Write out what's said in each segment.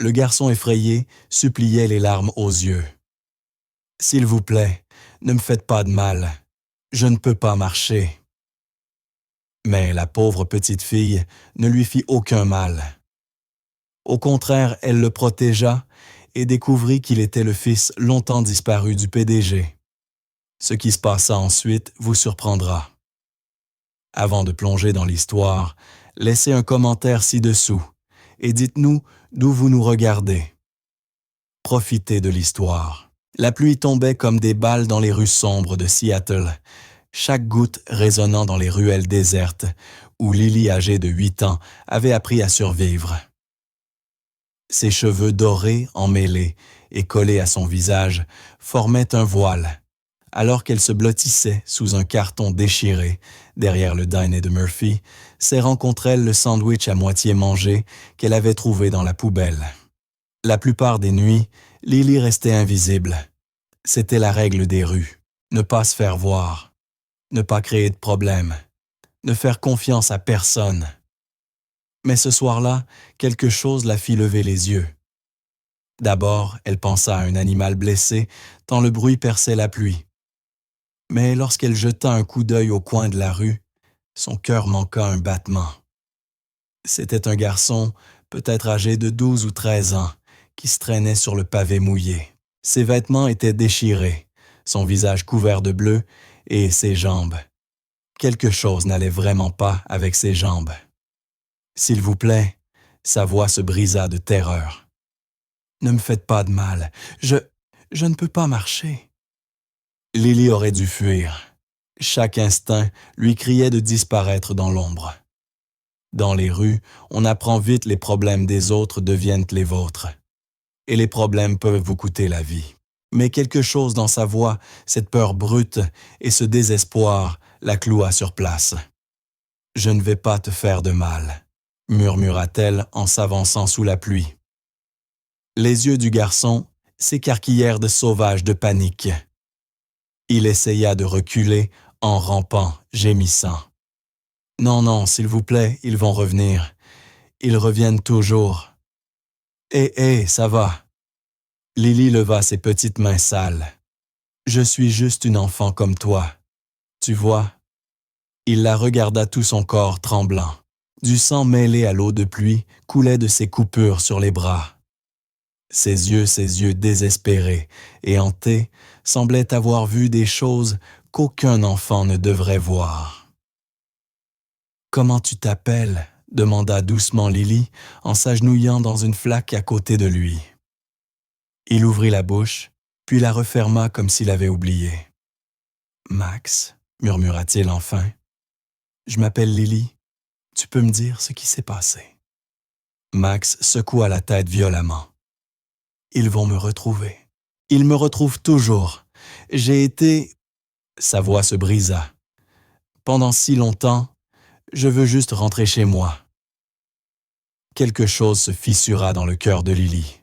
Le garçon effrayé suppliait les larmes aux yeux. « S'il vous plaît, ne me faites pas de mal. Je ne peux pas marcher. » Mais la pauvre petite fille ne lui fit aucun mal. Au contraire, elle le protégea et découvrit qu'il était le fils longtemps disparu du PDG. Ce qui se passa ensuite vous surprendra. Avant de plonger dans l'histoire, laissez un commentaire ci-dessous et dites-nous d'où vous nous regardez. Profitez de l'histoire. La pluie tombait comme des balles dans les rues sombres de Seattle, chaque goutte résonnant dans les ruelles désertes où Lily, âgée de 8 ans, avait appris à survivre. Ses cheveux dorés, emmêlés et collés à son visage, formaient un voile, alors qu'elle se blottissait sous un carton déchiré, derrière le dîner de Murphy, serrant contre elle le sandwich à moitié mangé qu'elle avait trouvé dans la poubelle. La plupart des nuits, Lily restait invisible. C'était la règle des rues. Ne pas se faire voir, ne pas créer de problème, ne faire confiance à personne. Mais ce soir-là, quelque chose la fit lever les yeux. D'abord, elle pensa à un animal blessé, tant le bruit perçait la pluie. Mais lorsqu'elle jeta un coup d'œil au coin de la rue, son cœur manqua un battement. C'était un garçon, peut-être âgé de 12 ou 13 ans, qui se traînait sur le pavé mouillé. Ses vêtements étaient déchirés, son visage couvert de bleu et ses jambes. Quelque chose n'allait vraiment pas avec ses jambes. « S'il vous plaît », sa voix se brisa de terreur. « Ne me faites pas de mal, je ne peux pas marcher. » Lily aurait dû fuir. Chaque instinct lui criait de disparaître dans l'ombre. Dans les rues, on apprend vite les problèmes des autres deviennent les vôtres. Et les problèmes peuvent vous coûter la vie. Mais quelque chose dans sa voix, cette peur brute et ce désespoir, la cloua sur place. « Je ne vais pas te faire de mal », murmura-t-elle en s'avançant sous la pluie. Les yeux du garçon s'écarquillèrent de sauvages de panique. Il essaya de reculer en rampant, gémissant. « Non, non, s'il vous plaît, ils vont revenir. Ils reviennent toujours. »« Hé, ça va. » Lily leva ses petites mains sales. « Je suis juste une enfant comme toi. Tu vois ?» Il la regarda tout son corps tremblant. Du sang mêlé à l'eau de pluie coulait de ses coupures sur les bras. Ses yeux désespérés et hantés, semblaient avoir vu des choses qu'aucun enfant ne devrait voir. « Comment tu t'appelles ?» demanda doucement Lily en s'agenouillant dans une flaque à côté de lui. Il ouvrit la bouche, puis la referma comme s'il avait oublié. « Max, » murmura-t-il enfin. « Je m'appelle Lily. Tu peux me dire ce qui s'est passé? » Max secoua la tête violemment. « Ils vont me retrouver. Ils me retrouvent toujours. J'ai été... » Sa voix se brisa. « Pendant si longtemps, je veux juste rentrer chez moi. » Quelque chose se fissura dans le cœur de Lily.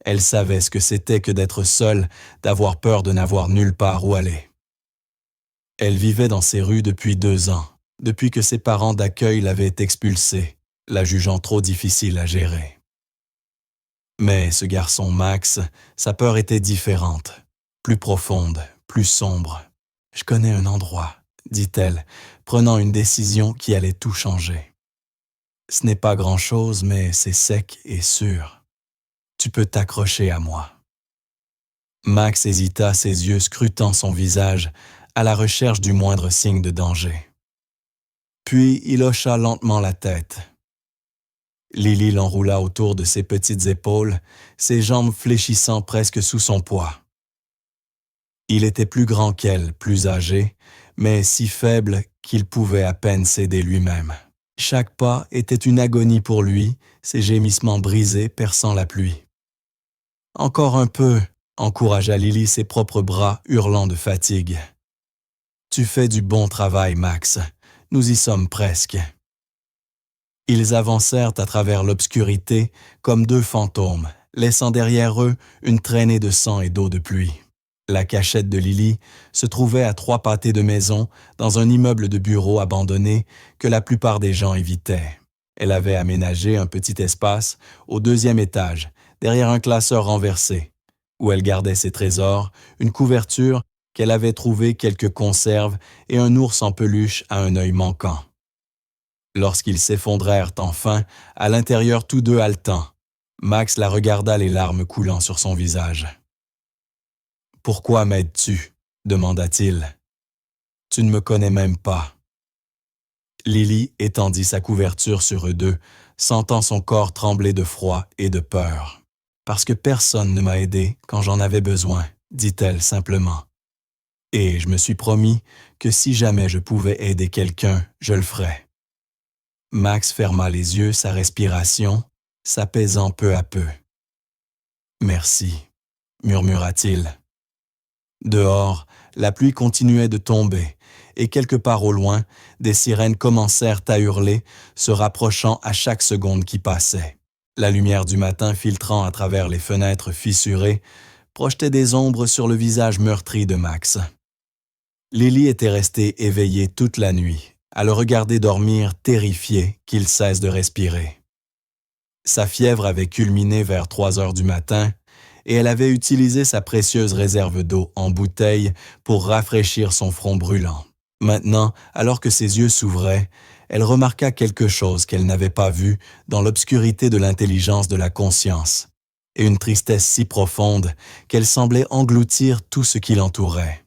Elle savait ce que c'était que d'être seule, d'avoir peur de n'avoir nulle part où aller. Elle vivait dans ces rues depuis 2 ans, depuis que ses parents d'accueil l'avaient expulsée, la jugeant trop difficile à gérer. Mais ce garçon Max, sa peur était différente, plus profonde, plus sombre. « Je connais un endroit, » dit-elle, prenant une décision qui allait tout changer. « Ce n'est pas grand-chose, mais c'est sec et sûr. Tu peux t'accrocher à moi. » Max hésita, ses yeux scrutant son visage, à la recherche du moindre signe de danger. Puis il hocha lentement la tête. Lily l'enroula autour de ses petites épaules, ses jambes fléchissant presque sous son poids. Il était plus grand qu'elle, plus âgé, mais si faible qu'il pouvait à peine s'aider lui-même. Chaque pas était une agonie pour lui, ses gémissements brisés perçant la pluie. « Encore un peu !» encouragea Lily ses propres bras hurlant de fatigue. « Tu fais du bon travail, Max. Nous y sommes presque. » Ils avancèrent à travers l'obscurité comme 2 fantômes, laissant derrière eux une traînée de sang et d'eau de pluie. La cachette de Lily se trouvait à 3 pâtés de maison dans un immeuble de bureaux abandonné que la plupart des gens évitaient. Elle avait aménagé un petit espace au deuxième étage, derrière un classeur renversé, où elle gardait ses trésors, une couverture qu'elle avait trouvée, quelques conserves et un ours en peluche à un œil manquant. Lorsqu'ils s'effondrèrent enfin, à l'intérieur tous deux haletants, Max la regarda, les larmes coulant sur son visage. « Pourquoi m'aides-tu » demanda-t-il. « Tu ne me connais même pas. » Lily étendit sa couverture sur eux deux, sentant son corps trembler de froid et de peur. « Parce que personne ne m'a aidé quand j'en avais besoin, » dit-elle simplement. « Et je me suis promis que si jamais je pouvais aider quelqu'un, je le ferais. » Max ferma les yeux, sa respiration s'apaisant peu à peu. « Merci, » murmura-t-il. Dehors, la pluie continuait de tomber, et quelque part au loin, des sirènes commencèrent à hurler, se rapprochant à chaque seconde qui passait. La lumière du matin filtrant à travers les fenêtres fissurées projetait des ombres sur le visage meurtri de Max. Lily était restée éveillée toute la nuit, à le regarder dormir, terrifiée qu'il cesse de respirer. Sa fièvre avait culminé vers 3 heures du matin, et elle avait utilisé sa précieuse réserve d'eau en bouteille pour rafraîchir son front brûlant. Maintenant, alors que ses yeux s'ouvraient, elle remarqua quelque chose qu'elle n'avait pas vu dans l'obscurité de l'intelligence de la conscience, et une tristesse si profonde qu'elle semblait engloutir tout ce qui l'entourait.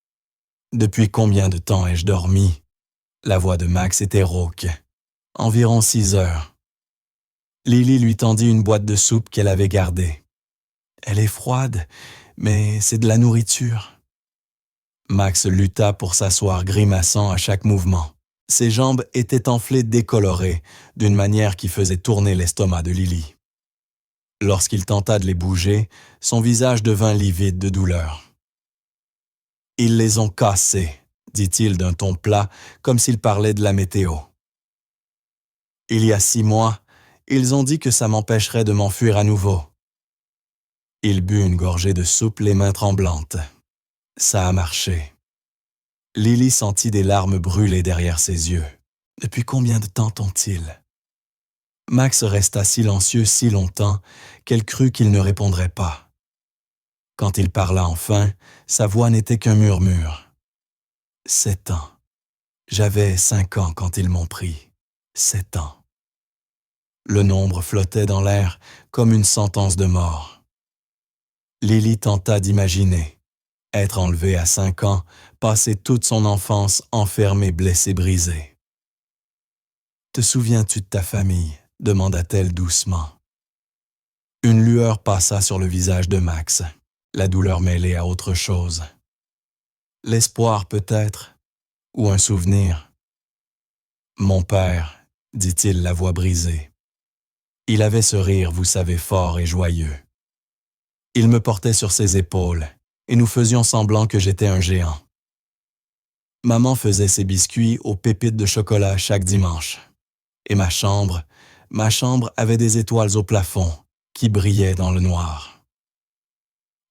« Depuis combien de temps ai-je dormi ?» La voix de Max était rauque. « Environ 6 heures. » Lily lui tendit une boîte de soupe qu'elle avait gardée. « Elle est froide, mais c'est de la nourriture. » Max lutta pour s'asseoir, grimaçant à chaque mouvement. Ses jambes étaient enflées décolorées, d'une manière qui faisait tourner l'estomac de Lily. Lorsqu'il tenta de les bouger, son visage devint livide de douleur. « Ils les ont cassés », dit-il d'un ton plat, comme s'il parlait de la météo. « Il y a 6 mois, ils ont dit que ça m'empêcherait de m'enfuir à nouveau. » Il but une gorgée de soupe, les mains tremblantes. Ça a marché. Lily sentit des larmes brûler derrière ses yeux. Depuis combien de temps t'ont-ils? Max resta silencieux si longtemps qu'elle crut qu'il ne répondrait pas. Quand il parla enfin, sa voix n'était qu'un murmure. 7 ans. J'avais 5 ans quand ils m'ont pris. 7 ans. Le nombre flottait dans l'air comme une sentence de mort. Lily tenta d'imaginer. Être enlevée à 5 ans, passer toute son enfance enfermée, blessée, brisée. « Te souviens-tu de ta famille ?» demanda-t-elle doucement. Une lueur passa sur le visage de Max, la douleur mêlée à autre chose. L'espoir peut-être, ou un souvenir. « Mon père », dit-il, la voix brisée. Il avait ce rire, vous savez, fort et joyeux. Il me portait sur ses épaules, et nous faisions semblant que j'étais un géant. Maman faisait ses biscuits aux pépites de chocolat chaque dimanche. Et ma chambre avait des étoiles au plafond qui brillaient dans le noir.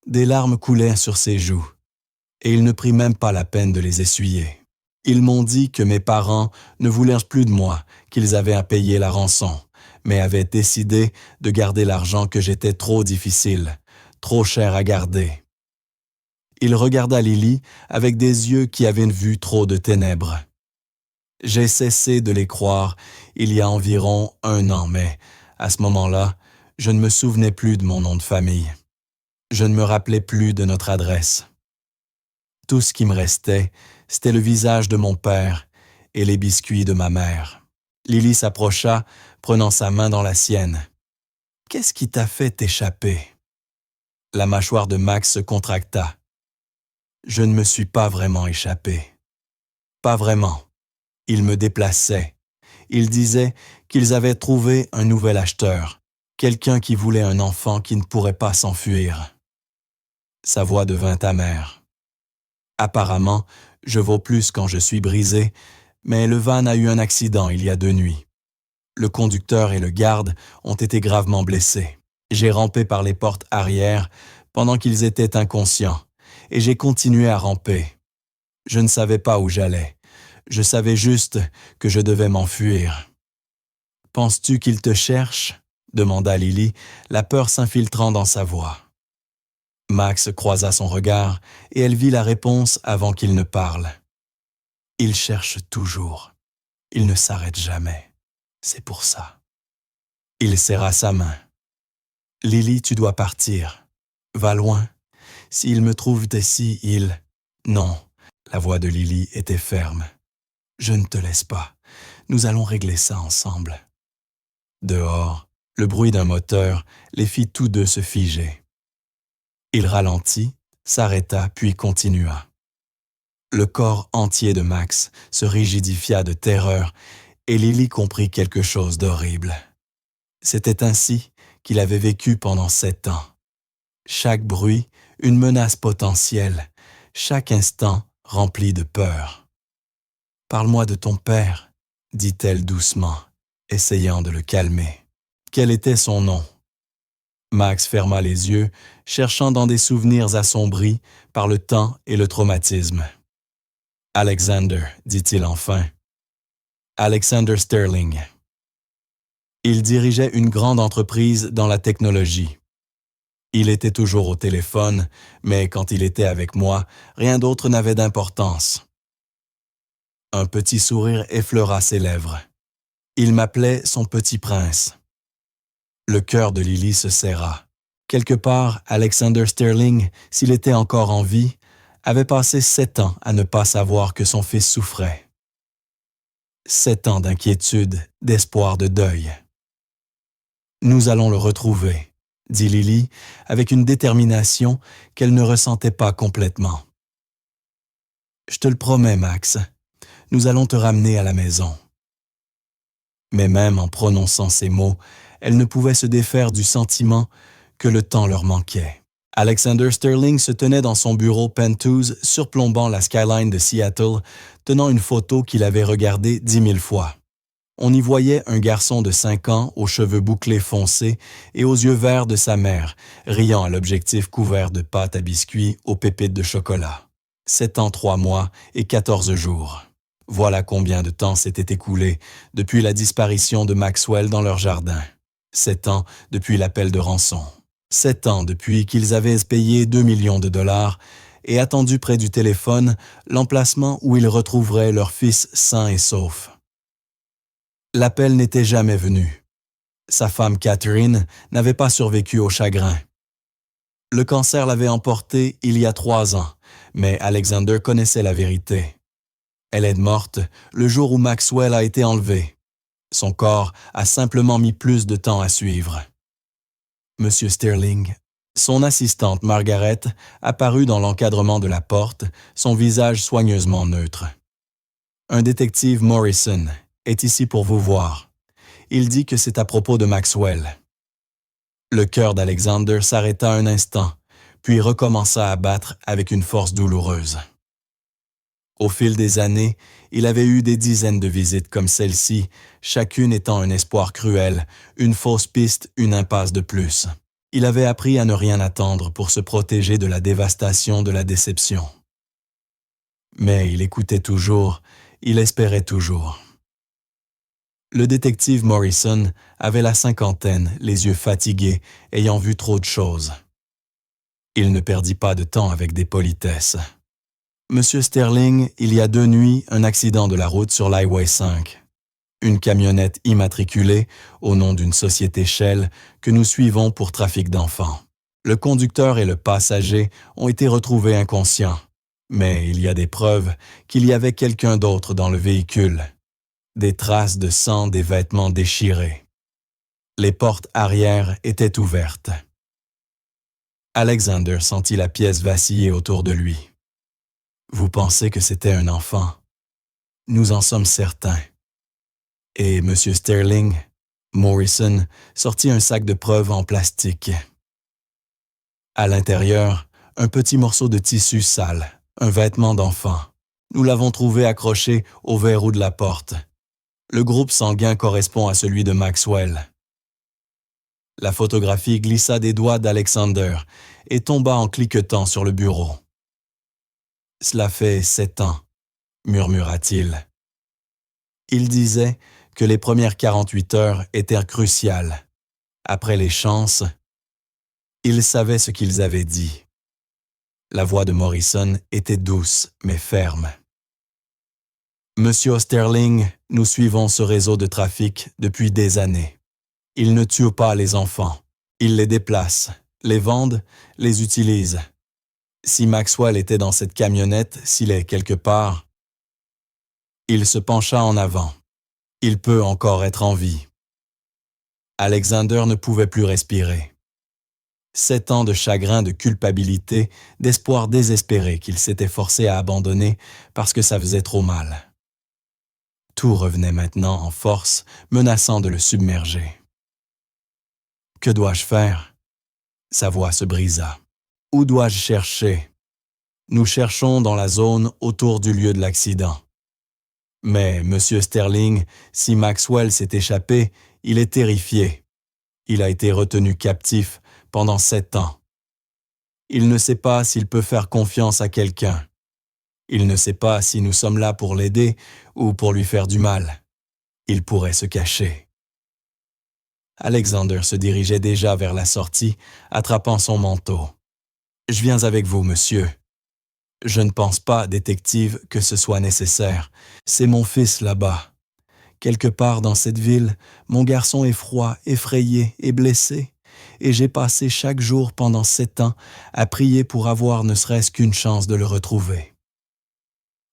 Des larmes coulaient sur ses joues, et il ne prit même pas la peine de les essuyer. Ils m'ont dit que mes parents ne voulaient plus de moi, qu'ils avaient à payer la rançon, mais avaient décidé de garder l'argent, que j'étais trop difficile, trop cher à garder. Il regarda Lily avec des yeux qui avaient vu trop de ténèbres. J'ai cessé de les croire il y a environ 1 an, mais à ce moment-là, je ne me souvenais plus de mon nom de famille. Je ne me rappelais plus de notre adresse. Tout ce qui me restait, c'était le visage de mon père et les biscuits de ma mère. Lily s'approcha, prenant sa main dans la sienne. « Qu'est-ce qui t'a fait t'échapper ?» La mâchoire de Max se contracta. « Je ne me suis pas vraiment échappé. Pas vraiment. Ils me déplaçaient. Ils disaient qu'ils avaient trouvé un nouvel acheteur, quelqu'un qui voulait un enfant qui ne pourrait pas s'enfuir. » Sa voix devint amère. « Apparemment, je vaux plus quand je suis brisé, mais le van a eu un accident il y a 2 nuits. Le conducteur et le garde ont été gravement blessés. J'ai rampé par les portes arrière pendant qu'ils étaient inconscients, et j'ai continué à ramper. Je ne savais pas où j'allais. Je savais juste que je devais m'enfuir. Penses-tu qu'il te cherche? Demanda Lily, la peur s'infiltrant dans sa voix. Max croisa son regard et elle vit la réponse avant qu'il ne parle. Il cherche toujours. Il ne s'arrête jamais. C'est pour ça. Il serra sa main. Lily, tu dois partir. Va loin. S'il me trouve ici, il... Non, la voix de Lily était ferme. Je ne te laisse pas. Nous allons régler ça ensemble. Dehors, le bruit d'un moteur les fit tous deux se figer. Il ralentit, s'arrêta puis continua. Le corps entier de Max se rigidifia de terreur et Lily comprit quelque chose d'horrible. C'était ainsi qu'il avait vécu pendant 7 ans. Chaque bruit, une menace potentielle, chaque instant rempli de peur. « Parle-moi de ton père », dit-elle doucement, essayant de le calmer. Quel était son nom? Max ferma les yeux, cherchant dans des souvenirs assombris par le temps et le traumatisme. « Alexander », dit-il enfin. « Alexander Sterling ». Il dirigeait une grande entreprise dans la technologie. Il était toujours au téléphone, mais quand il était avec moi, rien d'autre n'avait d'importance. Un petit sourire effleura ses lèvres. Il m'appelait son petit prince. Le cœur de Lily se serra. Quelque part, Alexander Sterling, s'il était encore en vie, avait passé 7 ans à ne pas savoir que son fils souffrait. 7 ans d'inquiétude, d'espoir, de deuil. « Nous allons le retrouver », dit Lily avec une détermination qu'elle ne ressentait pas complètement. « Je te le promets, Max, nous allons te ramener à la maison. » Mais même en prononçant ces mots, elle ne pouvait se défaire du sentiment que le temps leur manquait. Alexander Sterling se tenait dans son bureau penthouse surplombant la skyline de Seattle, tenant une photo qu'il avait regardée 10 000 fois. On y voyait un garçon de 5 ans aux cheveux bouclés foncés et aux yeux verts de sa mère, riant à l'objectif couvert de pâte à biscuits aux pépites de chocolat. 7 ans, 3 mois et 14 jours. Voilà combien de temps s'était écoulé depuis la disparition de Maxwell dans leur jardin. 7 ans depuis l'appel de rançon. 7 ans depuis qu'ils avaient payé 2 millions de dollars et attendu près du téléphone l'emplacement où ils retrouveraient leur fils sain et sauf. L'appel n'était jamais venu. Sa femme Catherine n'avait pas survécu au chagrin. Le cancer l'avait emporté il y a 3 ans, mais Alexander connaissait la vérité. Elle est morte le jour où Maxwell a été enlevé. Son corps a simplement mis plus de temps à suivre. Monsieur Sterling, son assistante Margaret apparut dans l'encadrement de la porte, son visage soigneusement neutre. Un détective Morrison est ici pour vous voir. Il dit que c'est à propos de Maxwell. Le cœur d'Alexander s'arrêta un instant, puis recommença à battre avec une force douloureuse. Au fil des années, il avait eu des dizaines de visites comme celle-ci, chacune étant un espoir cruel, une fausse piste, une impasse de plus. Il avait appris à ne rien attendre pour se protéger de la dévastation de la déception. Mais il écoutait toujours, il espérait toujours. Le détective Morrison avait la 50aine, les yeux fatigués, ayant vu trop de choses. Il ne perdit pas de temps avec des politesses. « Monsieur Sterling, il y a 2 nuits, un accident de la route sur l'Highway 5. Une camionnette immatriculée au nom d'une société Shell que nous suivons pour trafic d'enfants. Le conducteur et le passager ont été retrouvés inconscients, mais il y a des preuves qu'il y avait quelqu'un d'autre dans le véhicule. Des traces de sang, des vêtements déchirés. Les portes arrière étaient ouvertes. Alexander sentit la pièce vaciller autour de lui. « Vous pensez que c'était un enfant? Nous en sommes certains. » Et M. Sterling, Morrison, sortit un sac de preuves en plastique. À l'intérieur, un petit morceau de tissu sale, un vêtement d'enfant. Nous l'avons trouvé accroché au verrou de la porte. Le groupe sanguin correspond à celui de Maxwell. La photographie glissa des doigts d'Alexander et tomba en cliquetant sur le bureau. « Cela fait 7 ans, murmura-t-il. Il disait que les premières 48 heures étaient cruciales. Après les chances, ils savaient ce qu'ils avaient dit. La voix de Morrison était douce mais ferme. Monsieur Osterling, nous suivons ce réseau de trafic depuis des années. Ils ne tuent pas les enfants. Ils les déplacent, les vendent, les utilisent. Si Maxwell était dans cette camionnette, s'il est quelque part, il se pencha en avant. Il peut encore être en vie. Alexander ne pouvait plus respirer. 7 ans de chagrin, de culpabilité, d'espoir désespéré qu'il s'était forcé à abandonner parce que ça faisait trop mal. Tout revenait maintenant en force, menaçant de le submerger. Que dois-je faire? Sa voix se brisa. Où dois-je chercher? Nous cherchons dans la zone autour du lieu de l'accident. Mais, Monsieur Sterling, si Maxwell s'est échappé, il est terrifié. Il a été retenu captif pendant 7 ans. Il ne sait pas s'il peut faire confiance à quelqu'un. Il ne sait pas si nous sommes là pour l'aider ou pour lui faire du mal. Il pourrait se cacher. Alexander se dirigeait déjà vers la sortie, attrapant son manteau. « Je viens avec vous, monsieur. » « Je ne pense pas, détective, que ce soit nécessaire. C'est mon fils là-bas. Quelque part dans cette ville, mon garçon est froid, effrayé et blessé, et j'ai passé chaque jour pendant 7 ans à prier pour avoir ne serait-ce qu'une chance de le retrouver. »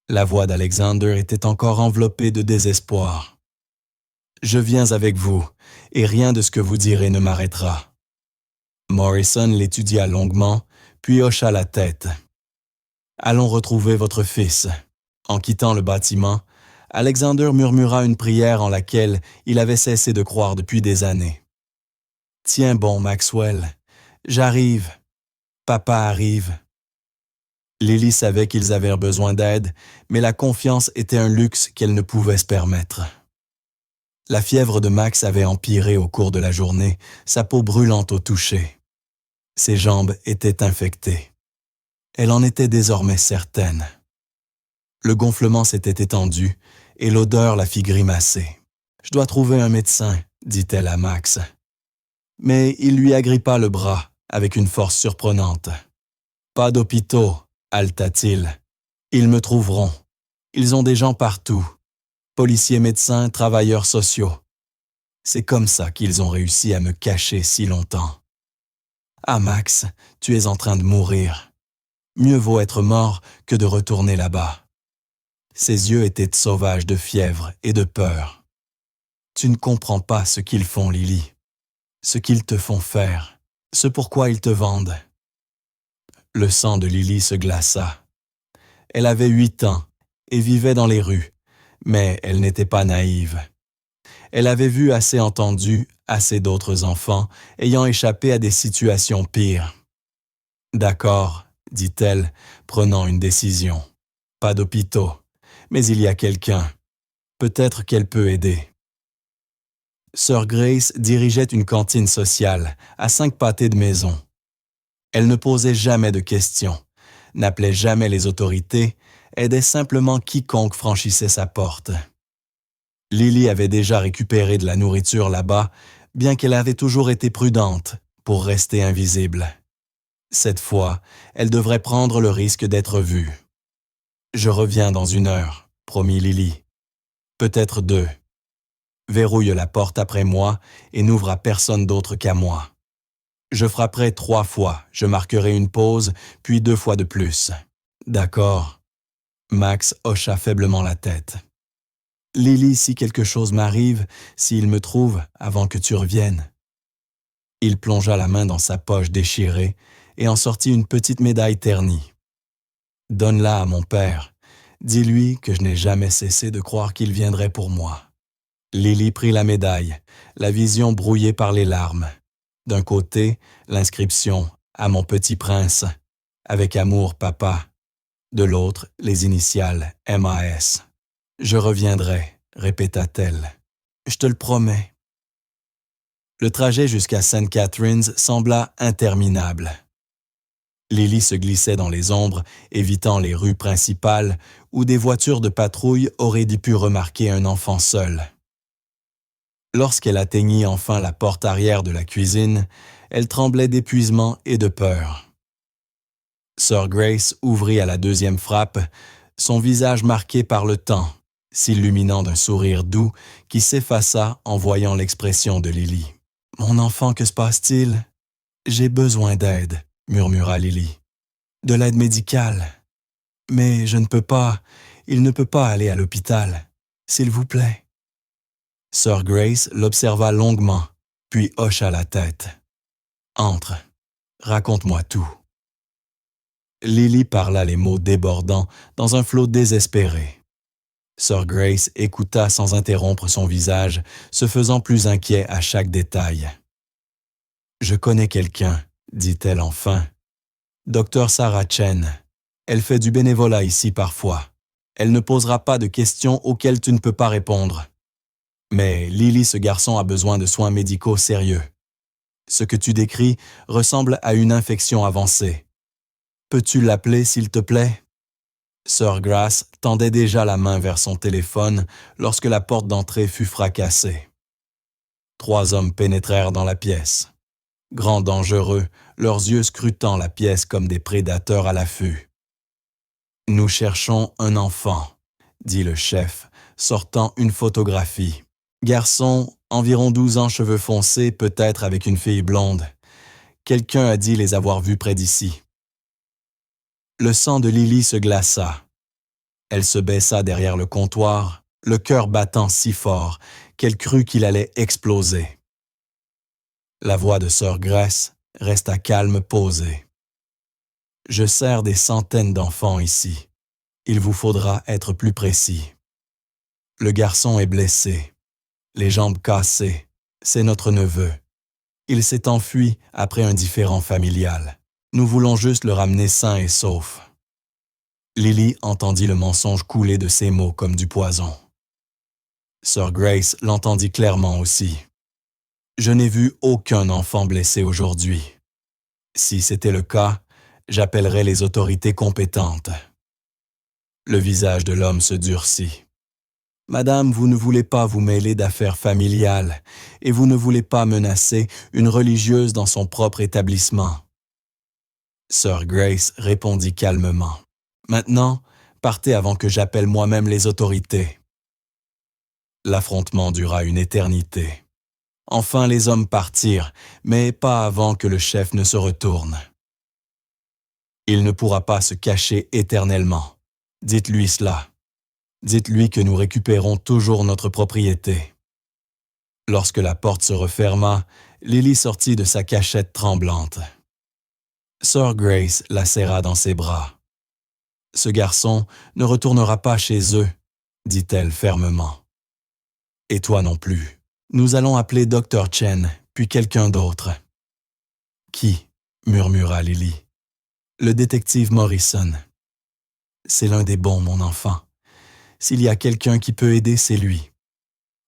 La voix d'Alexander était encore enveloppée de désespoir. « Je viens avec vous, et rien de ce que vous direz ne m'arrêtera. » Morrison l'étudia longuement, puis hocha la tête. « Allons retrouver votre fils. » En quittant le bâtiment, Alexander murmura une prière en laquelle il avait cessé de croire depuis des années. « Tiens bon, Maxwell, j'arrive. Papa arrive. » Lily savait qu'ils avaient besoin d'aide, mais la confiance était un luxe qu'elle ne pouvait se permettre. La fièvre de Max avait empiré au cours de la journée, sa peau brûlante au toucher. Ses jambes étaient infectées. Elle en était désormais certaine. Le gonflement s'était étendu et l'odeur la fit grimacer. « Je dois trouver un médecin, » dit-elle à Max. Mais il lui agrippa le bras avec une force surprenante. « Pas d'hôpitaux, » haleta-t-il. « Ils me trouveront. Ils ont des gens partout. Policiers, médecins, travailleurs sociaux. C'est comme ça qu'ils ont réussi à me cacher si longtemps. Ah Max, tu es en train de mourir. Mieux vaut être mort que de retourner là-bas. » Ses yeux étaient sauvages de fièvre et de peur. « Tu ne comprends pas ce qu'ils font, Lily. Ce qu'ils te font faire. Ce pourquoi ils te vendent. » Le sang de Lily se glaça. Elle avait 8 ans et vivait dans les rues, mais elle n'était pas naïve. Elle avait vu assez entendu, assez d'autres enfants ayant échappé à des situations pires. « D'accord, » dit-elle, prenant une décision. « Pas d'hôpitaux, mais il y a quelqu'un. Peut-être qu'elle peut aider. » Sœur Grace dirigeait une cantine sociale à 5 pâtés de maison. Elle ne posait jamais de questions, n'appelait jamais les autorités, aidait simplement quiconque franchissait sa porte. Lily avait déjà récupéré de la nourriture là-bas, bien qu'elle avait toujours été prudente pour rester invisible. Cette fois, elle devrait prendre le risque d'être vue. « Je reviens dans 1 heure, » promit Lily. « Peut-être 2. Verrouille la porte après moi et n'ouvre à personne d'autre qu'à moi. Je frapperai 3 fois, je marquerai une pause, puis 2 fois de plus. D'accord. » Max hocha faiblement la tête. « Lily, si quelque chose m'arrive, s'il me trouve avant que tu reviennes. » Il plongea la main dans sa poche déchirée et en sortit une petite médaille ternie. « Donne-la à mon père. Dis-lui que je n'ai jamais cessé de croire qu'il viendrait pour moi. » Lily prit la médaille, la vision brouillée par les larmes. D'un côté, l'inscription « À mon petit prince », avec amour, papa. De l'autre, les initiales « MAS ». « Je reviendrai », répéta-t-elle. « Je te le promets. » Le trajet jusqu'à St. Catharines sembla interminable. Lily se glissait dans les ombres, évitant les rues principales où des voitures de patrouille auraient pu remarquer un enfant seul. Lorsqu'elle atteignit enfin la porte arrière de la cuisine, elle tremblait d'épuisement et de peur. Sir Grace ouvrit à la deuxième frappe, son visage marqué par le temps, s'illuminant d'un sourire doux qui s'effaça en voyant l'expression de Lily. « Mon enfant, que se passe-t-il? »« J'ai besoin d'aide, » murmura Lily. « De l'aide médicale. Mais je ne peux pas, il ne peut pas aller à l'hôpital. S'il vous plaît. » Sir Grace l'observa longuement, puis hocha la tête. « Entre, raconte-moi tout. » Lily parla les mots débordants dans un flot désespéré. Sir Grace écouta sans interrompre son visage, se faisant plus inquiet à chaque détail. « Je connais quelqu'un, » dit-elle enfin. « Dr. Sarah Chen. Elle fait du bénévolat ici parfois. Elle ne posera pas de questions auxquelles tu ne peux pas répondre. Mais Lily, ce garçon a besoin de soins médicaux sérieux. Ce que tu décris ressemble à une infection avancée. Peux-tu l'appeler, s'il te plaît? » Sir Grace tendait déjà la main vers son téléphone lorsque la porte d'entrée fut fracassée. 3 hommes pénétrèrent dans la pièce. Grands dangereux, leurs yeux scrutant la pièce comme des prédateurs à l'affût. « Nous cherchons un enfant, » dit le chef, sortant une photographie. Garçon, environ 12 ans, cheveux foncés, peut-être avec une fille blonde. Quelqu'un a dit les avoir vus près d'ici. Le sang de Lily se glaça. Elle se baissa derrière le comptoir, le cœur battant si fort qu'elle crut qu'il allait exploser. La voix de Sir Grace resta calme, posée. « Je sers des centaines d'enfants ici. Il vous faudra être plus précis. Le garçon est blessé, les jambes cassées. C'est notre neveu. Il s'est enfui après un différend familial. Nous voulons juste le ramener sain et sauf. » Lily entendit le mensonge couler de ses mots comme du poison. Sir Grace l'entendit clairement aussi. « Je n'ai vu aucun enfant blessé aujourd'hui. Si c'était le cas, j'appellerais les autorités compétentes. » Le visage de l'homme se durcit. « Madame, vous ne voulez pas vous mêler d'affaires familiales et vous ne voulez pas menacer une religieuse dans son propre établissement. » Sir Grace répondit calmement. « Maintenant, partez avant que j'appelle moi-même les autorités. » L'affrontement dura une éternité. Enfin, les hommes partirent, mais pas avant que le chef ne se retourne. « Il ne pourra pas se cacher éternellement. Dites-lui cela. Dites-lui que nous récupérons toujours notre propriété. » Lorsque la porte se referma, Lily sortit de sa cachette tremblante. Sir Grace la serra dans ses bras. « Ce garçon ne retournera pas chez eux, » dit-elle fermement. « Et toi non plus. Nous allons appeler Dr. Chen, puis quelqu'un d'autre. »« Qui ?» murmura Lily. « Le détective Morrison. »« C'est l'un des bons, mon enfant. S'il y a quelqu'un qui peut aider, c'est lui. »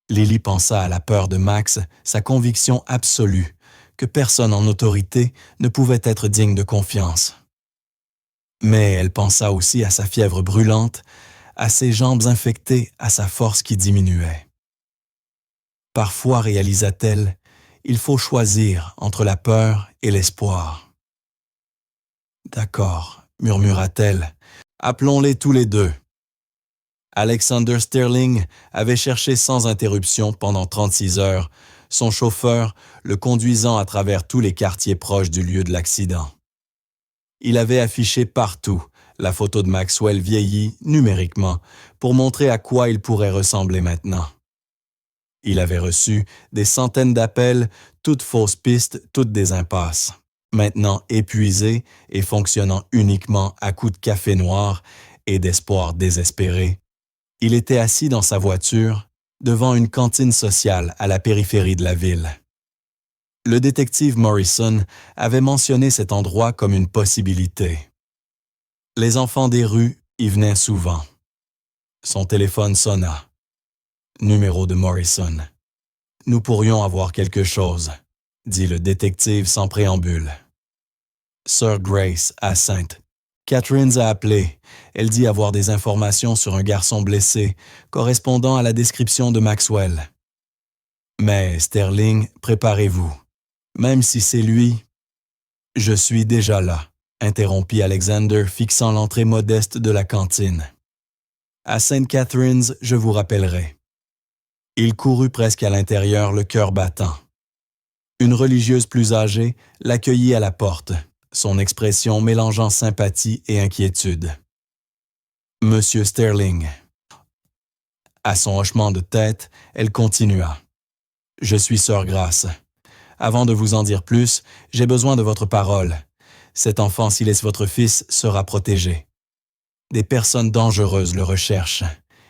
Lily pensa à la peur de Max, sa conviction absolue que personne en autorité ne pouvait être digne de confiance. Mais elle pensa aussi à sa fièvre brûlante, à ses jambes infectées, à sa force qui diminuait. Parfois, réalisa-t-elle, il faut choisir entre la peur et l'espoir. « D'accord, » murmura-t-elle, « appelons-les tous les deux. » Alexander Sterling avait cherché sans interruption pendant 36 heures, son chauffeur le conduisant à travers tous les quartiers proches du lieu de l'accident. Il avait affiché partout la photo de Maxwell vieillie numériquement pour montrer à quoi il pourrait ressembler maintenant. Il avait reçu des centaines d'appels, toutes fausses pistes, toutes des impasses. Maintenant épuisé et fonctionnant uniquement à coups de café noir et d'espoir désespéré, il était assis dans sa voiture, devant une cantine sociale à la périphérie de la ville. Le détective Morrison avait mentionné cet endroit comme une possibilité. Les enfants des rues y venaient souvent. Son téléphone sonna. Numéro de Morrison. « Nous pourrions avoir quelque chose, » dit le détective sans préambule. Sir Grace assinte. Catherine a appelé. Elle dit avoir des informations sur un garçon blessé, correspondant à la description de Maxwell. Mais Sterling, préparez-vous. Même si c'est lui, je suis déjà là, interrompit Alexander, fixant l'entrée modeste de la cantine. À St. Catherine's, je vous rappellerai. Il courut presque à l'intérieur, le cœur battant. Une religieuse plus âgée l'accueillit à la porte, son expression mélangeant sympathie et inquiétude. « Monsieur Sterling. » À son hochement de tête, elle continua. « Je suis sœur Grace. Avant de vous en dire plus, j'ai besoin de votre parole. Cet enfant, s'il est votre fils, sera protégé. Des personnes dangereuses le recherchent.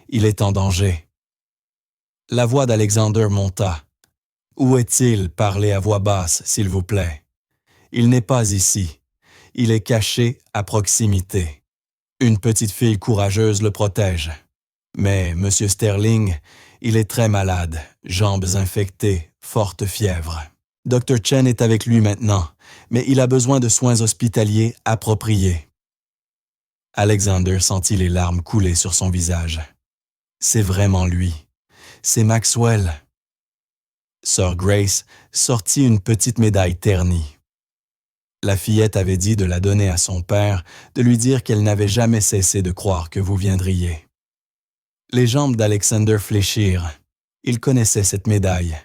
Il est en danger. » La voix d'Alexander monta. « Où est-il? Parlez à voix basse, s'il vous plaît. Il n'est pas ici. Il est caché à proximité. Une petite fille courageuse le protège. Mais, Monsieur Sterling, il est très malade, jambes infectées, forte fièvre. Dr. Chen est avec lui maintenant, mais il a besoin de soins hospitaliers appropriés. » Alexander sentit les larmes couler sur son visage. C'est vraiment lui. C'est Maxwell. Sir Grace sortit une petite médaille ternie. La fillette avait dit de la donner à son père, de lui dire qu'elle n'avait jamais cessé de croire que vous viendriez. Les jambes d'Alexander fléchirent. Il connaissait cette médaille.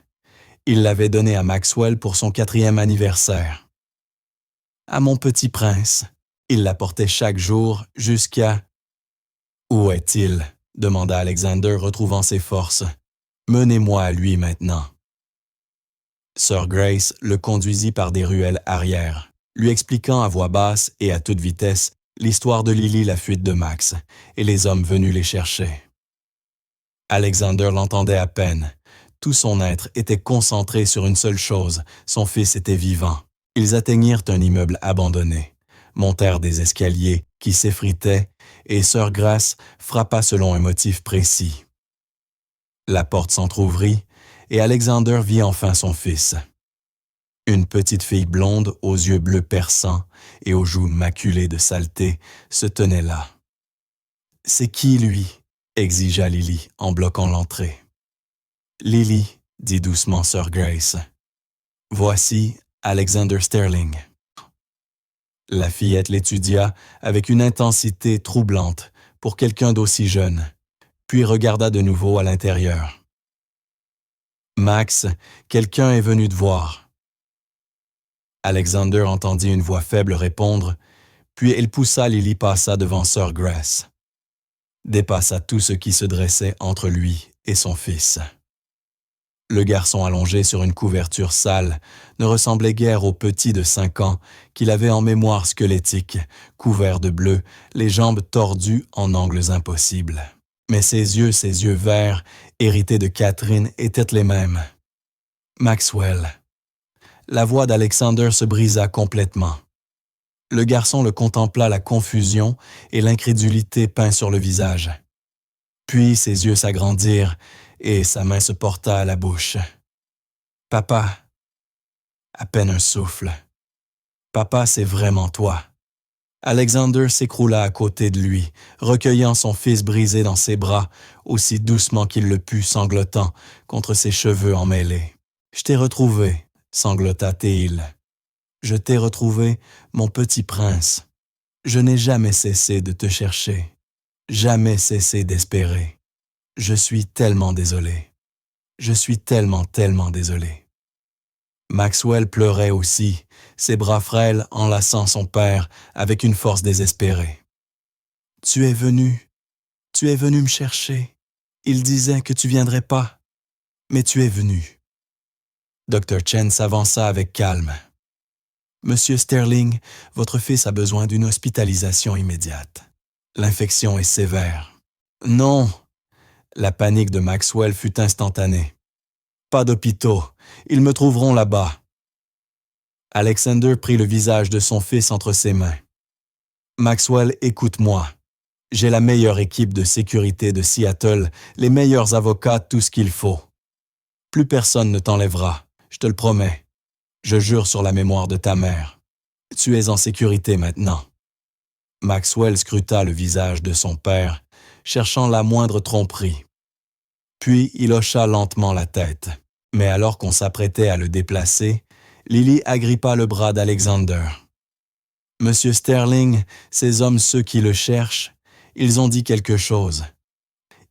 Il l'avait donnée à Maxwell pour son 4e anniversaire. À mon petit prince, il la portait chaque jour jusqu'à... « Où est-il? » demanda Alexander, retrouvant ses forces. « Menez-moi à lui maintenant. » Sir Grace le conduisit par des ruelles arrière, lui expliquant à voix basse et à toute vitesse l'histoire de Lily, la fuite de Max, et les hommes venus les chercher. Alexander l'entendait à peine. Tout son être était concentré sur une seule chose, son fils était vivant. Ils atteignirent un immeuble abandonné, montèrent des escaliers qui s'effritaient, et Sir Grace frappa selon un motif précis. La porte s'entr'ouvrit, et Alexander vit enfin son fils. Une petite fille blonde aux yeux bleus perçants et aux joues maculées de saleté se tenait là. « C'est qui, lui? » exigea Lily en bloquant l'entrée. « Lily, » dit doucement Sir Grace. « Voici Alexander Sterling. » La fillette l'étudia avec une intensité troublante pour quelqu'un d'aussi jeune, puis regarda de nouveau à l'intérieur. « Max, quelqu'un est venu te voir. » Alexander entendit une voix faible répondre, puis il poussa Lily passa devant Sir Grace. Dépassa tout ce qui se dressait entre lui et son fils. Le garçon allongé sur une couverture sale ne ressemblait guère au petit de 5 ans qu'il avait en mémoire squelettique, couvert de bleu, les jambes tordues en angles impossibles. Mais ses yeux verts, hérités de Catherine, étaient les mêmes. Maxwell. La voix d'Alexander se brisa complètement. Le garçon le contempla, la confusion et l'incrédulité peints sur le visage. Puis ses yeux s'agrandirent et sa main se porta à la bouche. « Papa. » À peine un souffle. « Papa, c'est vraiment toi. » Alexander s'écroula à côté de lui, recueillant son fils brisé dans ses bras, aussi doucement qu'il le put, sanglotant contre ses cheveux emmêlés. « Je t'ai retrouvé, » sanglota-t-il. « Je t'ai retrouvé, mon petit prince. Je n'ai jamais cessé de te chercher, jamais cessé d'espérer. Je suis tellement désolé. Je suis tellement désolé. » Maxwell pleurait aussi, ses bras frêles enlaçant son père avec une force désespérée. « Tu es venu me chercher. Il disait que tu viendrais pas, mais tu es venu. » Dr. Chen s'avança avec calme. « Monsieur Sterling, votre fils a besoin d'une hospitalisation immédiate. L'infection est sévère. »« Non !» La panique de Maxwell fut instantanée. « Pas d'hôpitaux. Ils me trouveront là-bas. » Alexander prit le visage de son fils entre ses mains. « Maxwell, écoute-moi. J'ai la meilleure équipe de sécurité de Seattle, les meilleurs avocats, tout ce qu'il faut. Plus personne ne t'enlèvera, je te le promets. Je jure sur la mémoire de ta mère. Tu es en sécurité maintenant. » Maxwell scruta le visage de son père, cherchant la moindre tromperie. Puis il hocha lentement la tête. Mais alors qu'on s'apprêtait à le déplacer, Lily agrippa le bras d'Alexander. « Monsieur Sterling, ces hommes ceux qui le cherchent, ils ont dit quelque chose.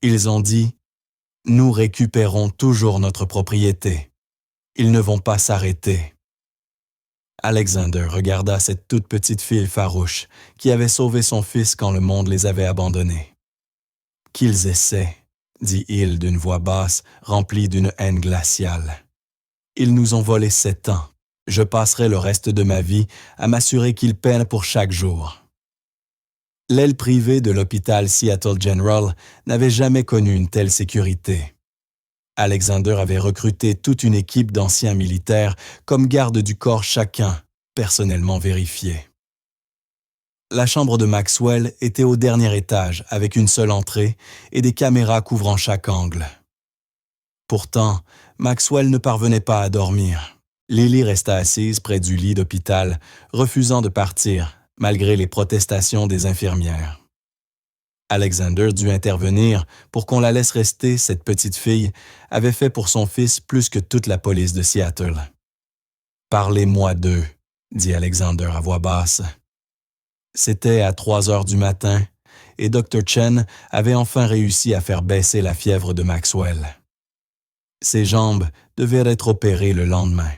Ils ont dit « Nous récupérons toujours notre propriété. Ils ne vont pas s'arrêter. » Alexander regarda cette toute petite fille farouche qui avait sauvé son fils quand le monde les avait abandonnés. « Qu'ils essaient, » dit-il d'une voix basse remplie d'une haine glaciale. « Ils nous ont volé 7 ans. Je passerai le reste de ma vie à m'assurer qu'ils peinent pour chaque jour. » L'aile privée de l'hôpital Seattle General n'avait jamais connu une telle sécurité. Alexander avait recruté toute une équipe d'anciens militaires comme garde du corps chacun, personnellement vérifié. La chambre de Maxwell était au dernier étage avec une seule entrée et des caméras couvrant chaque angle. Pourtant, Maxwell ne parvenait pas à dormir. Lily resta assise près du lit d'hôpital, refusant de partir, malgré les protestations des infirmières. Alexander dut intervenir pour qu'on la laisse rester. Cette petite fille avait fait pour son fils plus que toute la police de Seattle. « Parlez-moi d'eux, » dit Alexander à voix basse. C'était à 3 heures du matin et Dr. Chen avait enfin réussi à faire baisser la fièvre de Maxwell. Ses jambes devaient être opérées le lendemain.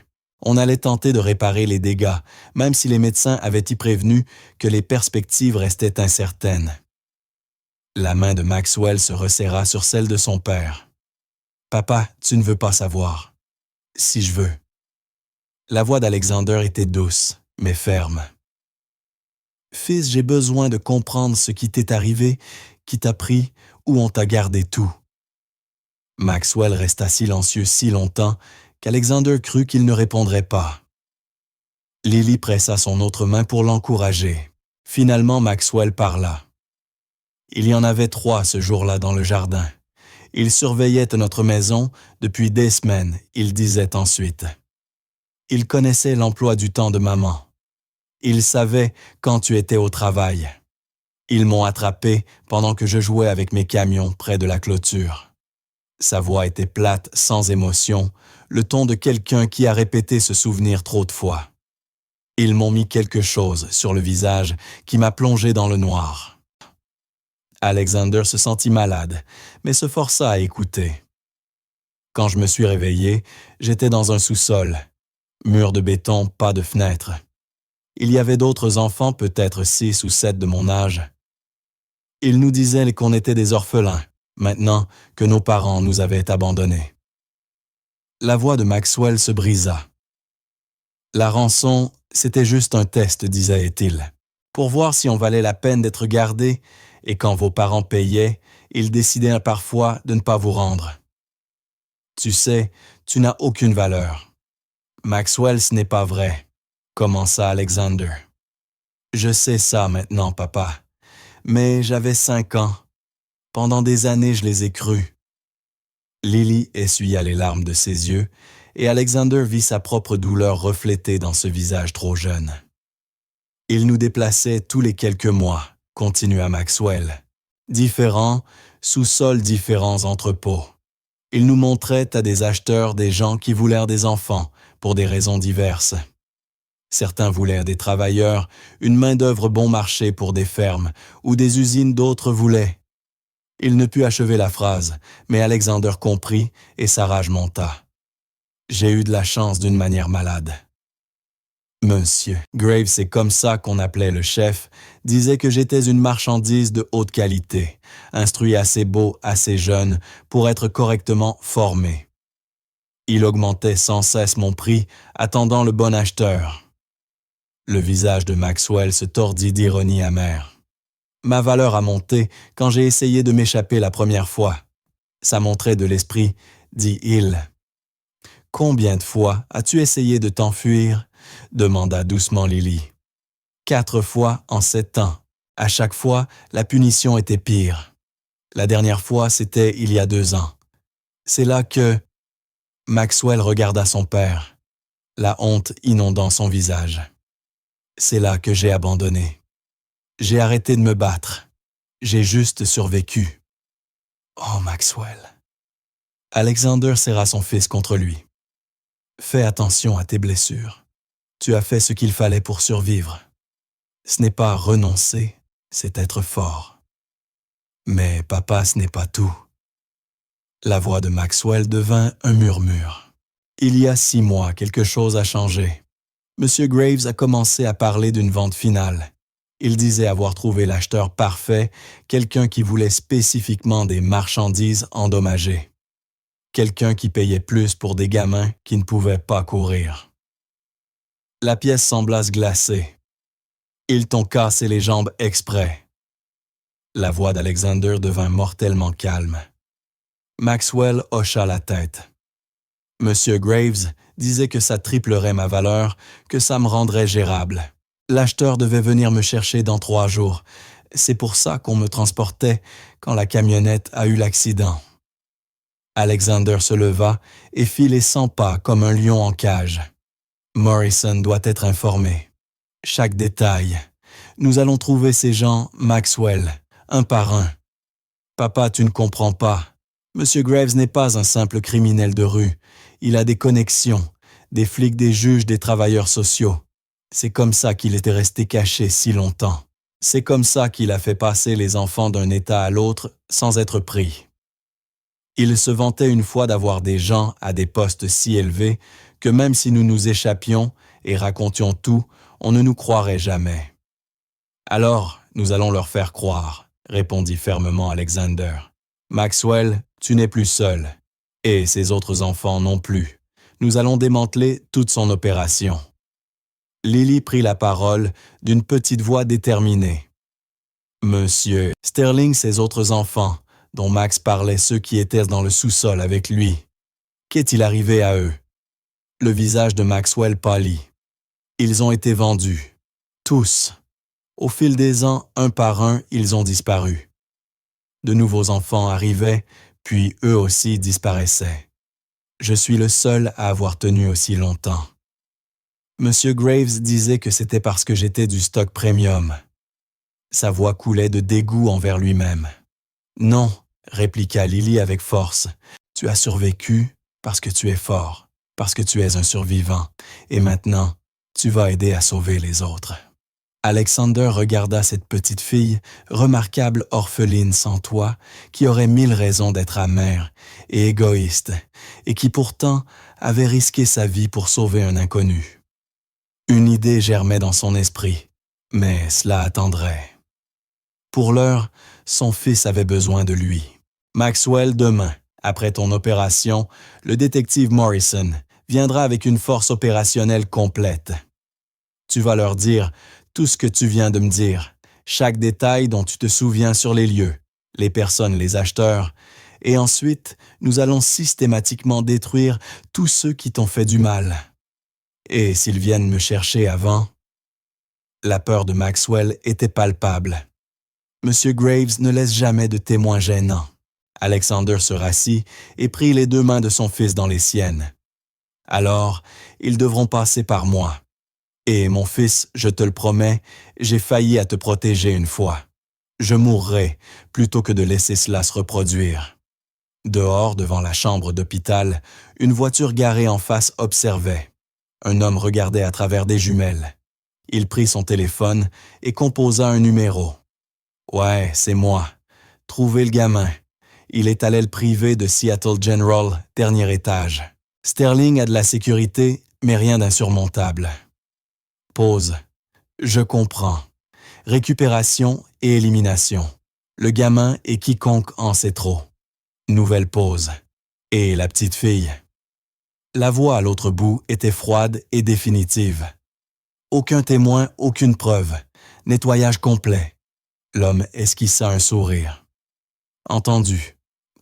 On allait tenter de réparer les dégâts, même si les médecins avaient y prévenu que les perspectives restaient incertaines. La main de Maxwell se resserra sur celle de son père. « Papa, tu ne veux pas savoir. Si je veux. » La voix d'Alexander était douce, mais ferme. « Fils, j'ai besoin de comprendre ce qui t'est arrivé, qui t'a pris, où on t'a gardé tout. » Maxwell resta silencieux si longtemps qu'Alexander crut qu'il ne répondrait pas. Lily pressa son autre main pour l'encourager. Finalement, Maxwell parla. Il y en avait 3 ce jour-là dans le jardin. Ils surveillaient notre maison depuis des semaines, il disait ensuite. Ils connaissaient l'emploi du temps de maman. Ils savaient quand tu étais au travail. Ils m'ont attrapé pendant que je jouais avec mes camions près de la clôture. Sa voix était plate, sans émotion, le ton de quelqu'un qui a répété ce souvenir trop de fois. Ils m'ont mis quelque chose sur le visage qui m'a plongé dans le noir. Alexander se sentit malade, mais se força à écouter. Quand je me suis réveillé, j'étais dans un sous-sol. Mur de béton, pas de fenêtre. Il y avait d'autres enfants, peut-être 6 ou 7 de mon âge. Ils nous disaient qu'on était des orphelins, maintenant que nos parents nous avaient abandonnés. La voix de Maxwell se brisa. La rançon, c'était juste un test, disait-il, pour voir si on valait la peine d'être gardé, et quand vos parents payaient, ils décidaient parfois de ne pas vous rendre. Tu sais, tu n'as aucune valeur. Maxwell, ce n'est pas vrai, commença Alexander. Je sais ça maintenant, papa, mais j'avais 5 ans. Pendant des années, je les ai crus. Lily essuya les larmes de ses yeux, et Alexander vit sa propre douleur reflétée dans ce visage trop jeune. Il nous déplaçait tous les quelques mois, continua Maxwell. Différents, sous-sols différents entrepôts. Il nous montrait à des acheteurs des gens qui voulaient des enfants, pour des raisons diverses. Certains voulaient des travailleurs, une main-d'œuvre bon marché pour des fermes, ou des usines d'autres voulaient. Il ne put achever la phrase, mais Alexander comprit et sa rage monta. J'ai eu de la chance d'une manière malade. Monsieur Graves, c'est comme ça qu'on appelait le chef, disait que j'étais une marchandise de haute qualité, instruit assez beau, assez jeune, pour être correctement formé. Il augmentait sans cesse mon prix, attendant le bon acheteur. Le visage de Maxwell se tordit d'ironie amère. Ma valeur a monté quand j'ai essayé de m'échapper la première fois. Ça montrait de l'esprit, dit-il. Combien de fois as-tu essayé de t'enfuir? Demanda doucement Lily. 4 fois en 7 ans. À chaque fois, la punition était pire. La dernière fois, c'était il y a 2 ans. C'est là que... Maxwell regarda son père, la honte inondant son visage. C'est là que j'ai abandonné. J'ai arrêté de me battre. J'ai juste survécu. Oh, Maxwell. Alexander serra son fils contre lui. Fais attention à tes blessures. Tu as fait ce qu'il fallait pour survivre. Ce n'est pas renoncer, c'est être fort. Mais papa, ce n'est pas tout. La voix de Maxwell devint un murmure. Il y a 6 mois, quelque chose a changé. Monsieur Graves a commencé à parler d'une vente finale. Il disait avoir trouvé l'acheteur parfait, quelqu'un qui voulait spécifiquement des marchandises endommagées. Quelqu'un qui payait plus pour des gamins qui ne pouvaient pas courir. La pièce sembla se glacer. Ils t'ont cassé les jambes exprès. La voix d'Alexander devint mortellement calme. Maxwell hocha la tête. Monsieur Graves disait que ça triplerait ma valeur, que ça me rendrait gérable. L'acheteur devait venir me chercher dans 3 jours. C'est pour ça qu'on me transportait quand la camionnette a eu l'accident. Alexander se leva et fit les 100 pas comme un lion en cage. Morrison doit être informé. Chaque détail. Nous allons trouver ces gens, Maxwell, un par un. Papa, tu ne comprends pas. Monsieur Graves n'est pas un simple criminel de rue. Il a des connexions, des flics, des juges, des travailleurs sociaux. C'est comme ça qu'il était resté caché si longtemps. C'est comme ça qu'il a fait passer les enfants d'un État à l'autre sans être pris. Il se vantait une fois d'avoir des gens à des postes si élevés que même si nous nous échappions et racontions tout, on ne nous croirait jamais. « Alors, nous allons leur faire croire », répondit fermement Alexander. « Maxwell, tu n'es plus seul, et ses autres enfants non plus. Nous allons démanteler toute son opération. » Lily prit la parole d'une petite voix déterminée. « Monsieur, Sterling, ses autres enfants, dont Max parlait, ceux qui étaient dans le sous-sol avec lui. Qu'est-il arrivé à eux? » Le visage de Maxwell pâlit. Ils ont été vendus. Tous. Au fil des ans, un par un, ils ont disparu. De nouveaux enfants arrivaient, puis eux aussi disparaissaient. Je suis le seul à avoir tenu aussi longtemps. Monsieur Graves disait que c'était parce que j'étais du stock premium. Sa voix coulait de dégoût envers lui-même. « Non, » répliqua Lily avec force. « Tu as survécu parce que tu es fort, parce que tu es un survivant, et maintenant, tu vas aider à sauver les autres. » Alexander regarda cette petite fille, remarquable orpheline sans toit, qui aurait 1000 raisons d'être amère et égoïste, et qui pourtant avait risqué sa vie pour sauver un inconnu. Une idée germait dans son esprit, mais cela attendrait. Pour l'heure, son fils avait besoin de lui. « Maxwell, demain, après ton opération, le détective Morrison viendra avec une force opérationnelle complète. Tu vas leur dire tout ce que tu viens de me dire, chaque détail dont tu te souviens sur les lieux, les personnes, les acheteurs, et ensuite, nous allons systématiquement détruire tous ceux qui t'ont fait du mal. Et s'ils viennent me chercher avant... » La peur de Maxwell était palpable. Monsieur Graves ne laisse jamais de témoins gênants. Alexander se rassit et prit les 2 mains de son fils dans les siennes. « Alors, ils devront passer par moi. Et mon fils, je te le promets, j'ai failli à te protéger une fois. Je mourrai plutôt que de laisser cela se reproduire. » Dehors, devant la chambre d'hôpital, une voiture garée en face observait. Un homme regardait à travers des jumelles. Il prit son téléphone et composa un numéro. « Ouais, c'est moi. Trouvez le gamin. Il est à l'aile privée de Seattle General, dernier étage. Sterling a de la sécurité, mais rien d'insurmontable. » Pause. Je comprends. Récupération et élimination. Le gamin et quiconque en sait trop. Nouvelle pause. Et la petite fille. La voix à l'autre bout était froide et définitive. Aucun témoin, aucune preuve. Nettoyage complet. L'homme esquissa un sourire. Entendu.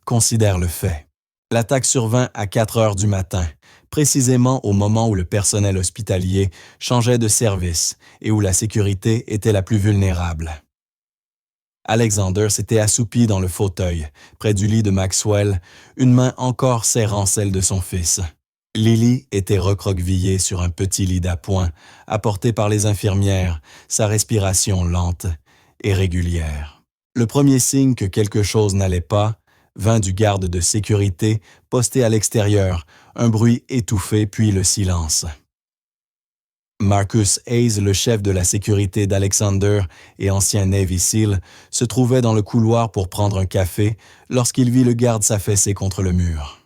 Considère le fait. L'attaque survint à 4 heures du matin, précisément au moment où le personnel hospitalier changeait de service et où la sécurité était la plus vulnérable. Alexander s'était assoupi dans le fauteuil, près du lit de Maxwell, une main encore serrant celle de son fils. Lily était recroquevillée sur un petit lit d'appoint, apporté par les infirmières, sa respiration lente et régulière. Le premier signe que quelque chose n'allait pas vint du garde de sécurité posté à l'extérieur, un bruit étouffé puis le silence. Marcus Hayes, le chef de la sécurité d'Alexander et ancien Navy SEAL, se trouvait dans le couloir pour prendre un café lorsqu'il vit le garde s'affaisser contre le mur.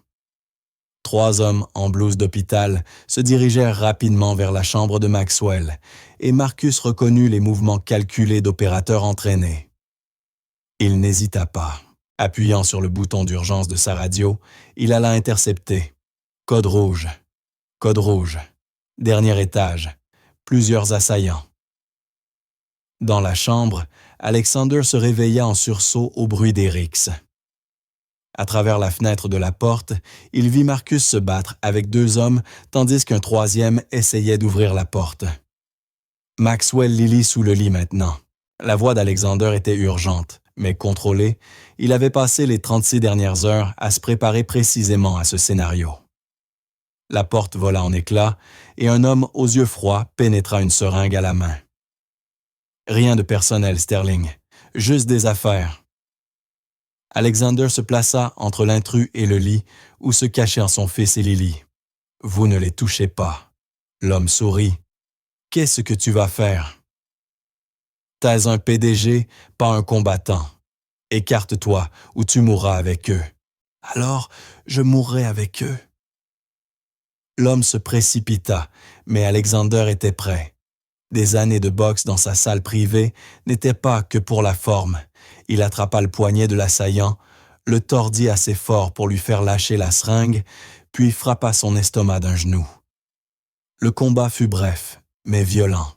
3 hommes en blouse d'hôpital se dirigèrent rapidement vers la chambre de Maxwell, et Marcus reconnut les mouvements calculés d'opérateurs entraînés. Il n'hésita pas. Appuyant sur le bouton d'urgence de sa radio, il alla intercepter. Code rouge. Code rouge. Dernier étage. Plusieurs assaillants. Dans la chambre, Alexander se réveilla en sursaut au bruit des rixes. À travers la fenêtre de la porte, il vit Marcus se battre avec 2 hommes tandis qu'un 3e essayait d'ouvrir la porte. Maxwell Lily sous le lit maintenant. La voix d'Alexander était urgente, mais contrôlée. Il avait passé les 36 dernières heures à se préparer précisément à ce scénario. La porte vola en éclats et un homme aux yeux froids pénétra une seringue à la main. Rien de personnel, Sterling, juste des affaires. Alexander se plaça entre l'intrus et le lit où se cachèrent son fils et Lily. « Vous ne les touchez pas. » L'homme sourit. « Qu'est-ce que tu vas faire? »« T'es un PDG, pas un combattant. Écarte-toi ou tu mourras avec eux. »« Alors, je mourrai avec eux. » L'homme se précipita, mais Alexander était prêt. Des années de boxe dans sa salle privée n'étaient pas que pour la forme. Il attrapa le poignet de l'assaillant, le tordit assez fort pour lui faire lâcher la seringue, puis frappa son estomac d'un genou. Le combat fut bref, mais violent.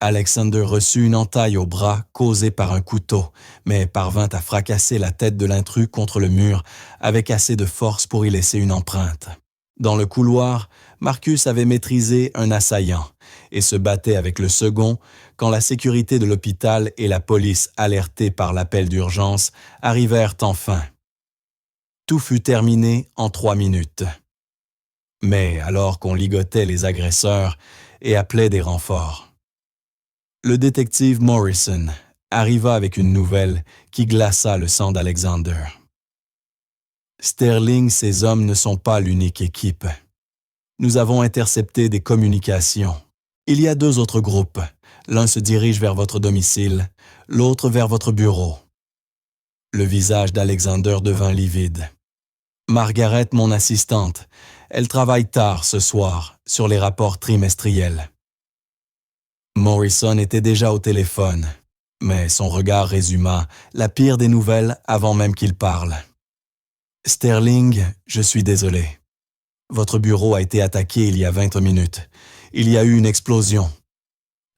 Alexander reçut une entaille au bras causée par un couteau, mais parvint à fracasser la tête de l'intrus contre le mur avec assez de force pour y laisser une empreinte. Dans le couloir, Marcus avait maîtrisé un assaillant et se battait avec le second quand la sécurité de l'hôpital et la police, alertées par l'appel d'urgence, arrivèrent enfin. Tout fut terminé en 3 minutes. Mais alors qu'on ligotait les agresseurs et appelait des renforts, le détective Morrison arriva avec une nouvelle qui glaça le sang d'Alexander. Sterling, ses hommes ne sont pas l'unique équipe. Nous avons intercepté des communications. Il y a 2 autres groupes. L'un se dirige vers votre domicile, l'autre vers votre bureau. Le visage d'Alexander devint livide. Margaret, mon assistante, elle travaille tard ce soir sur les rapports trimestriels. Morrison était déjà au téléphone, mais son regard résuma la pire des nouvelles avant même qu'il parle. Sterling, je suis désolé. Votre bureau a été attaqué il y a 20 minutes. Il y a eu une explosion.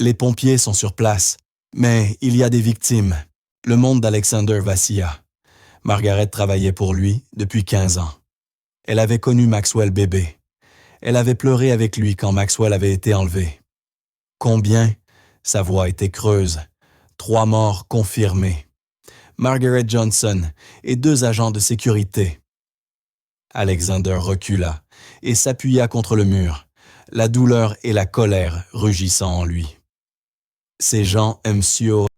Les pompiers sont sur place, mais il y a des victimes. Le monde d'Alexander vacilla. Margaret travaillait pour lui depuis 15 ans. Elle avait connu Maxwell bébé. Elle avait pleuré avec lui quand Maxwell avait été enlevé. Combien? Sa voix était creuse. 3 morts confirmés. Margaret Johnson et 2 agents de sécurité. Alexander recula et s'appuya contre le mur, la douleur et la colère rugissant en lui. Ces gens, M.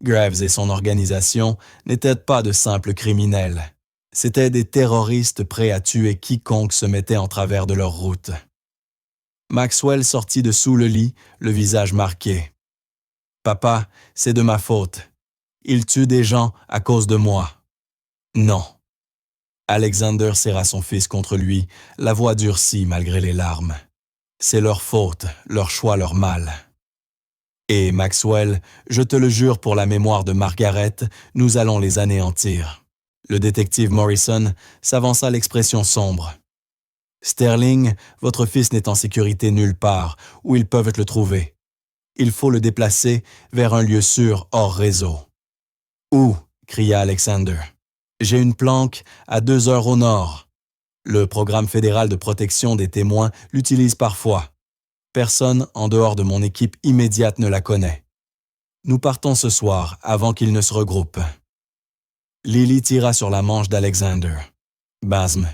Graves et son organisation, n'étaient pas de simples criminels. C'étaient des terroristes prêts à tuer quiconque se mettait en travers de leur route. Maxwell sortit de sous le lit, le visage marqué. « Papa, c'est de ma faute. Ils tuent des gens à cause de moi. » Non. Alexander serra son fils contre lui, la voix durcie malgré les larmes. C'est leur faute, leur choix, leur mal. Et Maxwell, je te le jure pour la mémoire de Margaret, nous allons les anéantir. Le détective Morrison s'avança l'expression sombre. Sterling, votre fils n'est en sécurité nulle part, où ils peuvent le trouver. Il faut le déplacer vers un lieu sûr hors réseau. Où? Cria Alexander. J'ai une planque à 2 heures au nord. Le programme fédéral de protection des témoins l'utilise parfois. Personne en dehors de mon équipe immédiate ne la connaît. Nous partons ce soir avant qu'ils ne se regroupent. Lily tira sur la manche d'Alexander. Basme,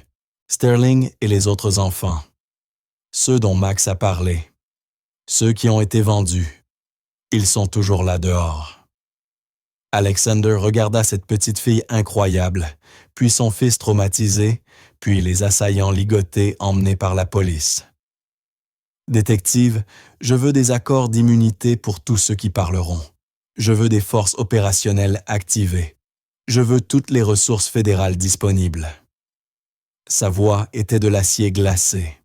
Sterling et les autres enfants. Ceux dont Max a parlé. Ceux qui ont été vendus. Ils sont toujours là dehors. Alexander regarda cette petite fille incroyable, puis son fils traumatisé, puis les assaillants ligotés emmenés par la police. Détective, je veux des accords d'immunité pour tous ceux qui parleront. Je veux des forces opérationnelles activées. Je veux toutes les ressources fédérales disponibles. Sa voix était de l'acier glacé.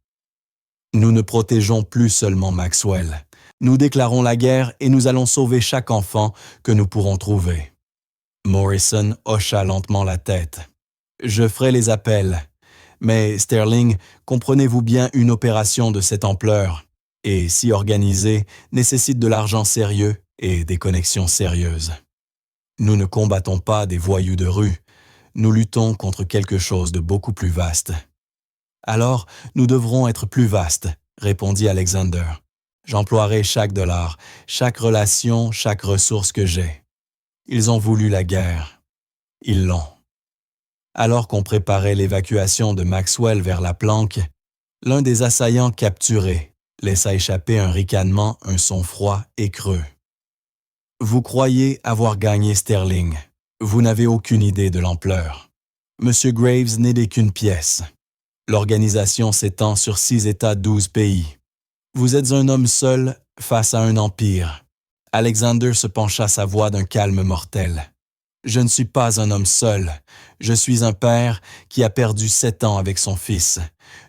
Nous ne protégeons plus seulement Maxwell. Nous déclarons la guerre et nous allons sauver chaque enfant que nous pourrons trouver. Morrison hocha lentement la tête. Je ferai les appels. Mais, Sterling, comprenez-vous bien, une opération de cette ampleur, et si organisée, nécessite de l'argent sérieux et des connexions sérieuses. Nous ne combattons pas des voyous de rue, nous luttons contre quelque chose de beaucoup plus vaste. Alors, nous devrons être plus vastes, répondit Alexander. J'emploierai chaque dollar, chaque relation, chaque ressource que j'ai. Ils ont voulu la guerre. Ils l'ont. Alors qu'on préparait l'évacuation de Maxwell vers la planque, l'un des assaillants capturés laissa échapper un ricanement, un son froid et creux. Vous croyez avoir gagné Sterling. Vous n'avez aucune idée de l'ampleur. Monsieur Graves n'est qu'une pièce. L'organisation s'étend sur 6 États, 12 pays. Vous êtes un homme seul face à un empire. Alexander se pencha sa voix d'un calme mortel. Je ne suis pas un homme seul. Je suis un père qui a perdu 7 ans avec son fils.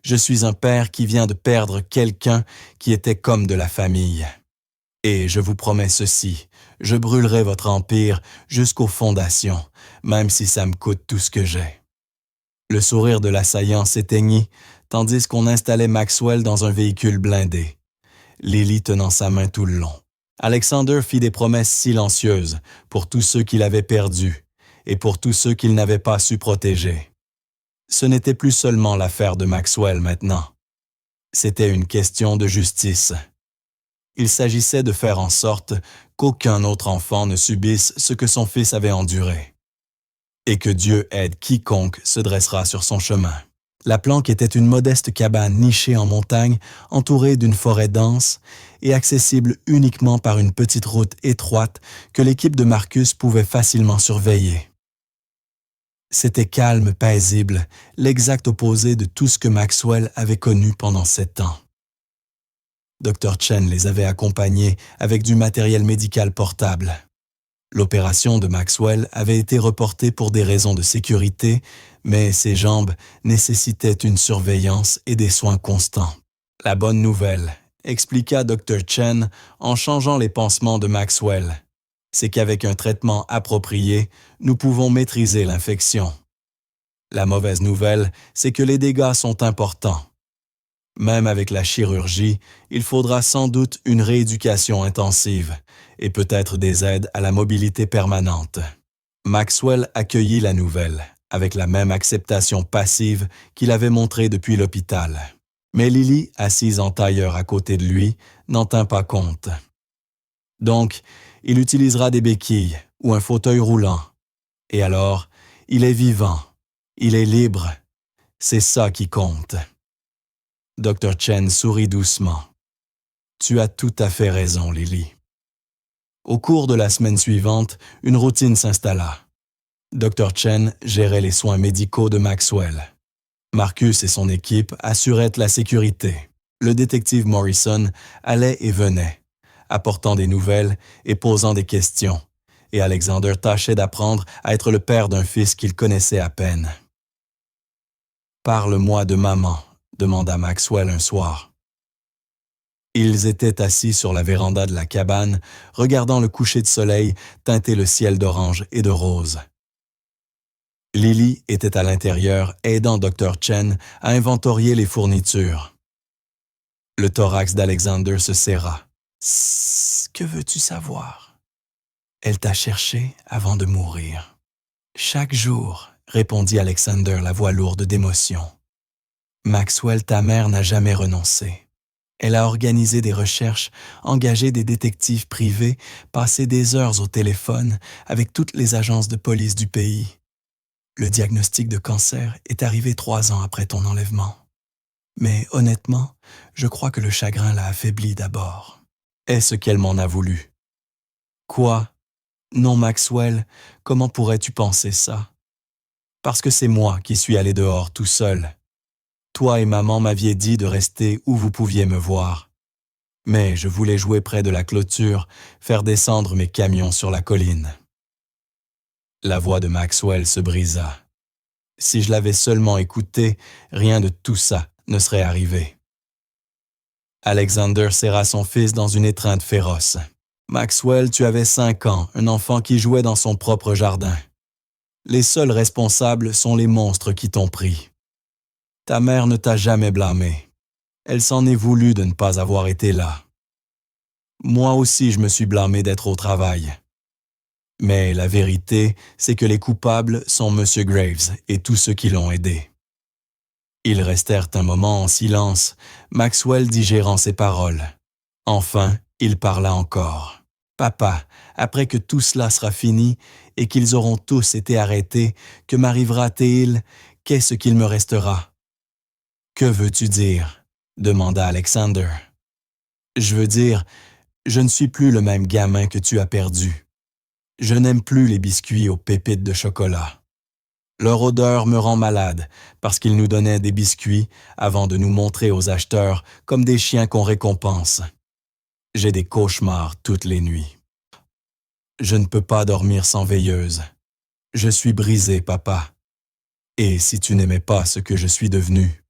Je suis un père qui vient de perdre quelqu'un qui était comme de la famille. Et je vous promets ceci, je brûlerai votre empire jusqu'aux fondations, même si ça me coûte tout ce que j'ai. Le sourire de l'assaillant s'éteignit, tandis qu'on installait Maxwell dans un véhicule blindé, Lily tenant sa main tout le long. Alexander fit des promesses silencieuses pour tous ceux qu'il avait perdus et pour tous ceux qu'il n'avait pas su protéger. Ce n'était plus seulement l'affaire de Maxwell maintenant. C'était une question de justice. Il s'agissait de faire en sorte qu'aucun autre enfant ne subisse ce que son fils avait enduré. Et que Dieu aide quiconque se dressera sur son chemin. La planque était une modeste cabane nichée en montagne, entourée d'une forêt dense et accessible uniquement par une petite route étroite que l'équipe de Marcus pouvait facilement surveiller. C'était calme, paisible, l'exact opposé de tout ce que Maxwell avait connu pendant 7 ans. Dr. Chen les avait accompagnés avec du matériel médical portable. L'opération de Maxwell avait été reportée pour des raisons de sécurité, mais ses jambes nécessitaient une surveillance et des soins constants. La bonne nouvelle, expliqua Dr. Chen en changeant les pansements de Maxwell, c'est qu'avec un traitement approprié, nous pouvons maîtriser l'infection. La mauvaise nouvelle, c'est que les dégâts sont importants. Même avec la chirurgie, il faudra sans doute une rééducation intensive et peut-être des aides à la mobilité permanente. Maxwell accueillit la nouvelle avec la même acceptation passive qu'il avait montrée depuis l'hôpital. Mais Lily, assise en tailleur à côté de lui, n'en tint pas compte. Donc, il utilisera des béquilles ou un fauteuil roulant. Et alors, il est vivant, il est libre. C'est ça qui compte. Dr. Chen sourit doucement. Tu as tout à fait raison, Lily. Au cours de la semaine suivante, une routine s'installa. Dr. Chen gérait les soins médicaux de Maxwell. Marcus et son équipe assuraient la sécurité. Le détective Morrison allait et venait, apportant des nouvelles et posant des questions, et Alexander tâchait d'apprendre à être le père d'un fils qu'il connaissait à peine. « Parle-moi de maman », demanda Maxwell un soir. Ils étaient assis sur la véranda de la cabane, regardant le coucher de soleil teinter le ciel d'orange et de rose. Lily était à l'intérieur, aidant Dr. Chen à inventorier les fournitures. Le thorax d'Alexander se serra. « Que veux-tu savoir? » Elle t'a cherché avant de mourir. « Chaque jour, » répondit Alexander, la voix lourde d'émotion. Maxwell, ta mère, n'a jamais renoncé. Elle a organisé des recherches, engagé des détectives privés, passé des heures au téléphone avec toutes les agences de police du pays. Le diagnostic de cancer est arrivé 3 ans après ton enlèvement. Mais honnêtement, je crois que le chagrin l'a affaiblie d'abord. Est-ce qu'elle m'en a voulu? Quoi? Non, Maxwell, comment pourrais-tu penser ça? Parce que c'est moi qui suis allé dehors tout seul. Toi et maman m'aviez dit de rester où vous pouviez me voir. Mais je voulais jouer près de la clôture, faire descendre mes camions sur la colline. La voix de Maxwell se brisa. Si je l'avais seulement écouté, rien de tout ça ne serait arrivé. Alexander serra son fils dans une étreinte féroce. Maxwell, tu avais 5 ans, un enfant qui jouait dans son propre jardin. Les seuls responsables sont les monstres qui t'ont pris. Ta mère ne t'a jamais blâmé. Elle s'en est voulu de ne pas avoir été là. Moi aussi, je me suis blâmé d'être au travail. Mais la vérité, c'est que les coupables sont M. Graves et tous ceux qui l'ont aidé. Ils restèrent un moment en silence, Maxwell digérant ses paroles. Enfin, il parla encore. « Papa, après que tout cela sera fini et qu'ils auront tous été arrêtés, que m'arrivera-t-il? Qu'est-ce qu'il me restera? »« Que veux-tu dire? » demanda Alexander. « Je veux dire, je ne suis plus le même gamin que tu as perdu. Je n'aime plus les biscuits aux pépites de chocolat. Leur odeur me rend malade parce qu'ils nous donnaient des biscuits avant de nous montrer aux acheteurs comme des chiens qu'on récompense. J'ai des cauchemars toutes les nuits. Je ne peux pas dormir sans veilleuse. Je suis brisé, papa. Et si tu n'aimais pas ce que je suis devenu? »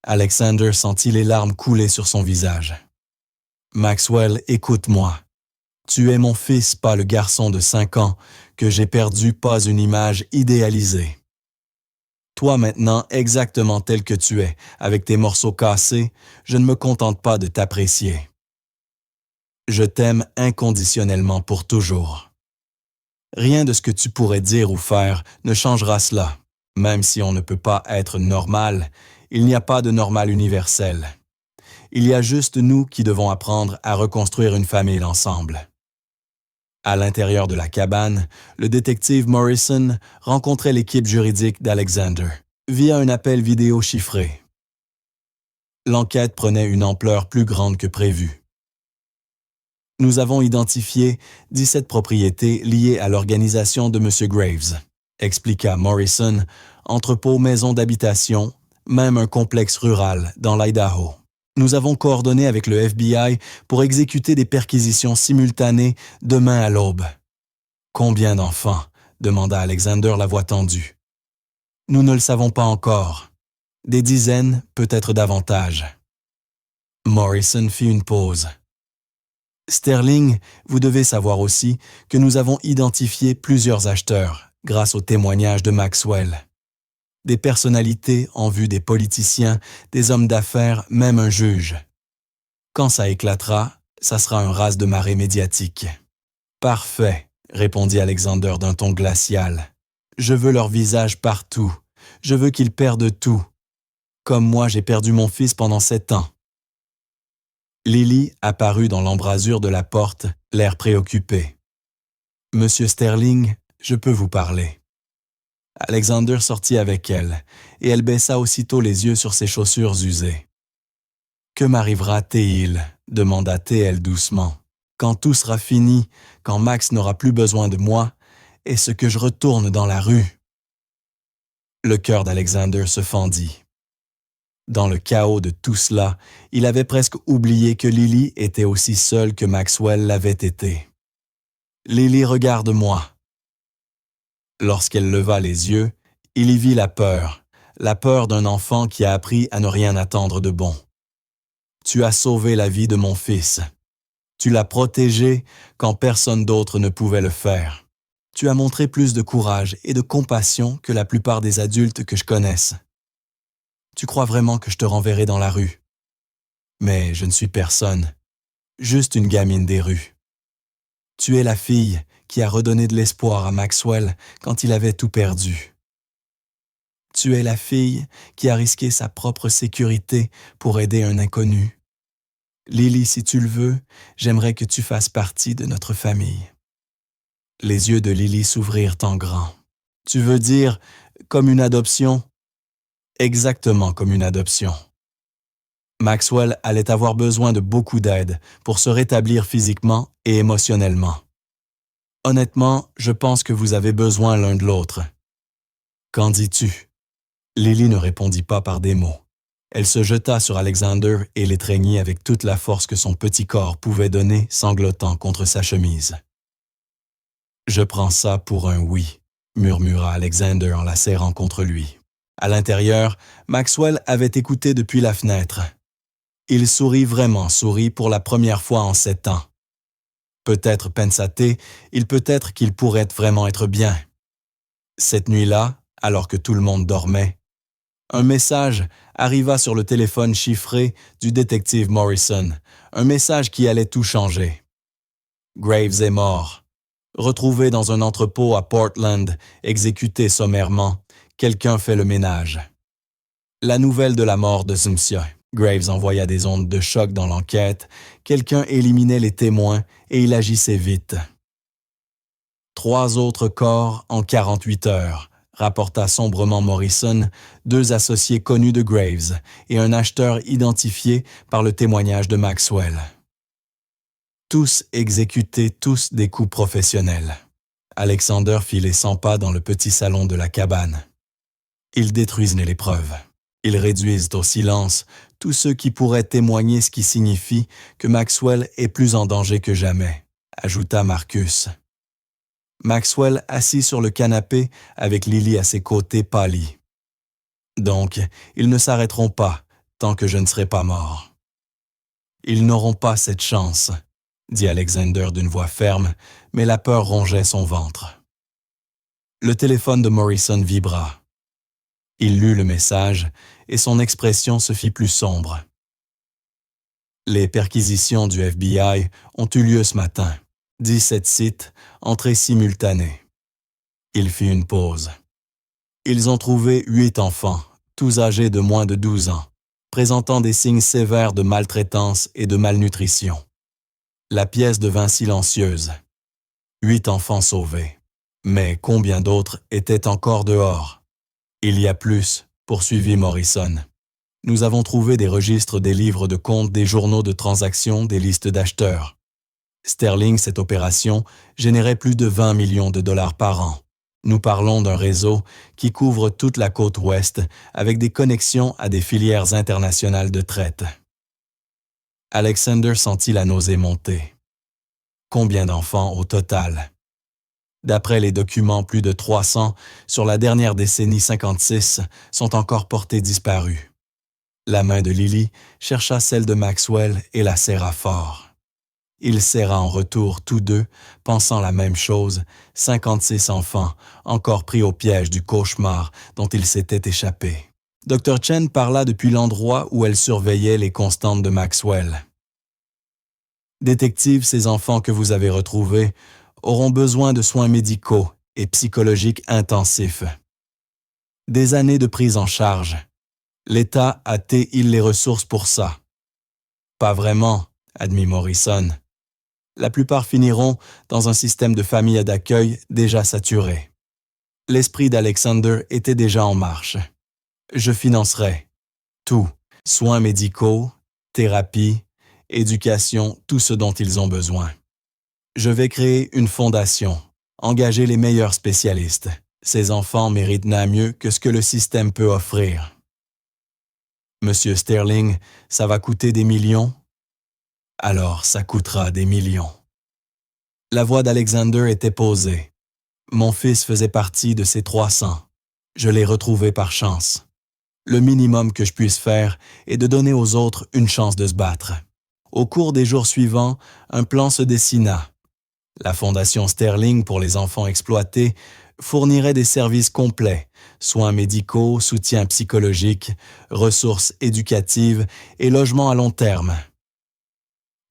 Alexander sentit les larmes couler sur son visage. « Maxwell, écoute-moi. Tu es mon fils, pas le garçon de 5 ans que j'ai perdu, pas une image idéalisée. Toi maintenant, exactement tel que tu es, avec tes morceaux cassés, je ne me contente pas de t'apprécier. Je t'aime inconditionnellement pour toujours. Rien de ce que tu pourrais dire ou faire ne changera cela. Même si on ne peut pas être normal, il n'y a pas de normal universel. Il y a juste nous qui devons apprendre à reconstruire une famille ensemble. » À l'intérieur de la cabane, le détective Morrison rencontrait l'équipe juridique d'Alexander via un appel vidéo chiffré. L'enquête prenait une ampleur plus grande que prévu. Nous avons identifié 17 propriétés liées à l'organisation de M. Graves, expliqua Morrison, entrepôts, maisons d'habitation, même un complexe rural dans l'Idaho. Nous avons coordonné avec le FBI pour exécuter des perquisitions simultanées demain à l'aube. « Combien d'enfants? » demanda Alexander, la voix tendue. « Nous ne le savons pas encore. Des dizaines, peut-être davantage. » Morrison fit une pause. « Sterling, vous devez savoir aussi que nous avons identifié plusieurs acheteurs grâce au témoignage de Maxwell. Des personnalités en vue des politiciens, des hommes d'affaires, même un juge. Quand ça éclatera, ça sera un raz de marée médiatique. »« Parfait, » répondit Alexander d'un ton glacial. « Je veux leur visage partout. Je veux qu'ils perdent tout. Comme moi, j'ai perdu mon fils pendant 7 ans. » Lily apparut dans l'embrasure de la porte, l'air préoccupé. « Monsieur Sterling, je peux vous parler. » Alexander sortit avec elle, et elle baissa aussitôt les yeux sur ses chaussures usées. « Que m'arrivera-t-il? » demanda-t-elle doucement. « Quand tout sera fini, quand Max n'aura plus besoin de moi, est-ce que je retourne dans la rue? » Le cœur d'Alexander se fendit. Dans le chaos de tout cela, il avait presque oublié que Lily était aussi seule que Maxwell l'avait été. « Lily, regarde-moi. » Lorsqu'elle leva les yeux, il y vit la peur d'un enfant qui a appris à ne rien attendre de bon. « Tu as sauvé la vie de mon fils. Tu l'as protégé quand personne d'autre ne pouvait le faire. Tu as montré plus de courage et de compassion que la plupart des adultes que je connaisse. Tu crois vraiment que je te renverrai dans la rue? Mais je ne suis personne, juste une gamine des rues. Tu es la fille qui a redonné de l'espoir à Maxwell quand il avait tout perdu. Tu es la fille qui a risqué sa propre sécurité pour aider un inconnu. Lily, si tu le veux, j'aimerais que tu fasses partie de notre famille. » Les yeux de Lily s'ouvrirent en grand. « Tu veux dire comme une adoption? » « Exactement comme une adoption. » Maxwell allait avoir besoin de beaucoup d'aide pour se rétablir physiquement et émotionnellement. Honnêtement, je pense que vous avez besoin l'un de l'autre. Qu'en dis-tu? Lily ne répondit pas par des mots. Elle se jeta sur Alexander et l'étreignit avec toute la force que son petit corps pouvait donner, sanglotant contre sa chemise. « Je prends ça pour un oui », murmura Alexander en la serrant contre lui. À l'intérieur, Maxwell avait écouté depuis la fenêtre. Il sourit pour la première fois en 7 ans. Peut-être pensa-t-il, il peut être qu'il pourrait vraiment être bien. Cette nuit-là, alors que tout le monde dormait, un message arriva sur le téléphone chiffré du détective Morrison, un message qui allait tout changer. Graves est mort. Retrouvé dans un entrepôt à Portland, exécuté sommairement, quelqu'un fait le ménage. La nouvelle de la mort de Monsieur Graves envoya des ondes de choc dans l'enquête, quelqu'un éliminait les témoins et il agissait vite. 3 autres corps en 48 heures, rapporta sombrement Morrison, 2 associés connus de Graves et un acheteur identifié par le témoignage de Maxwell. Tous exécutés, tous des coups professionnels. Alexander fit les 100 pas dans le petit salon de la cabane. Ils détruisent les preuves. Ils réduisent au silence tous ceux qui pourraient témoigner, ce qui signifie que Maxwell est plus en danger que jamais, ajouta Marcus. Maxwell assis sur le canapé avec Lily à ses côtés pâlit. Donc, ils ne s'arrêteront pas tant que je ne serai pas mort. Ils n'auront pas cette chance, dit Alexander d'une voix ferme, mais la peur rongeait son ventre. Le téléphone de Morrison vibra. Il lut le message et son expression se fit plus sombre. Les perquisitions du FBI ont eu lieu ce matin. 17 sites, entrées simultanées. Il fit une pause. Ils ont trouvé 8 enfants, tous âgés de moins de 12 ans, présentant des signes sévères de maltraitance et de malnutrition. La pièce devint silencieuse. 8 enfants sauvés. Mais combien d'autres étaient encore dehors? Il y a plus, poursuivit Morrison. Nous avons trouvé des registres des livres de compte, des journaux de transactions, des listes d'acheteurs. Sterling, cette opération, générait plus de 20 millions de dollars par an. Nous parlons d'un réseau qui couvre toute la côte ouest avec des connexions à des filières internationales de traite. Alexander sentit la nausée monter. Combien d'enfants au total? D'après les documents, plus de 300 sur la dernière décennie 56 sont encore portés disparus. La main de Lily chercha celle de Maxwell et la serra fort. Il serra en retour tous deux, pensant la même chose, 56 enfants, encore pris au piège du cauchemar dont ils s'étaient échappés. Dr. Chen parla depuis l'endroit où elle surveillait les constantes de Maxwell. Détective, ces enfants que vous avez retrouvés auront besoin de soins médicaux et psychologiques intensifs. Des années de prise en charge. L'État a-t-il les ressources pour ça? Pas vraiment, admit Morrison. La plupart finiront dans un système de famille d'accueil déjà saturé. L'esprit d'Alexander était déjà en marche. Je financerai tout, soins médicaux, thérapie, éducation, tout ce dont ils ont besoin. Je vais créer une fondation, engager les meilleurs spécialistes. Ces enfants méritent mieux que ce que le système peut offrir. Monsieur Sterling, ça va coûter des millions? Alors ça coûtera des millions. La voix d'Alexander était posée. Mon fils faisait partie de ces 300. Je l'ai retrouvé par chance. Le minimum que je puisse faire est de donner aux autres une chance de se battre. Au cours des jours suivants, un plan se dessina. La Fondation Sterling pour les enfants exploités fournirait des services complets, soins médicaux, soutien psychologique, ressources éducatives et logements à long terme.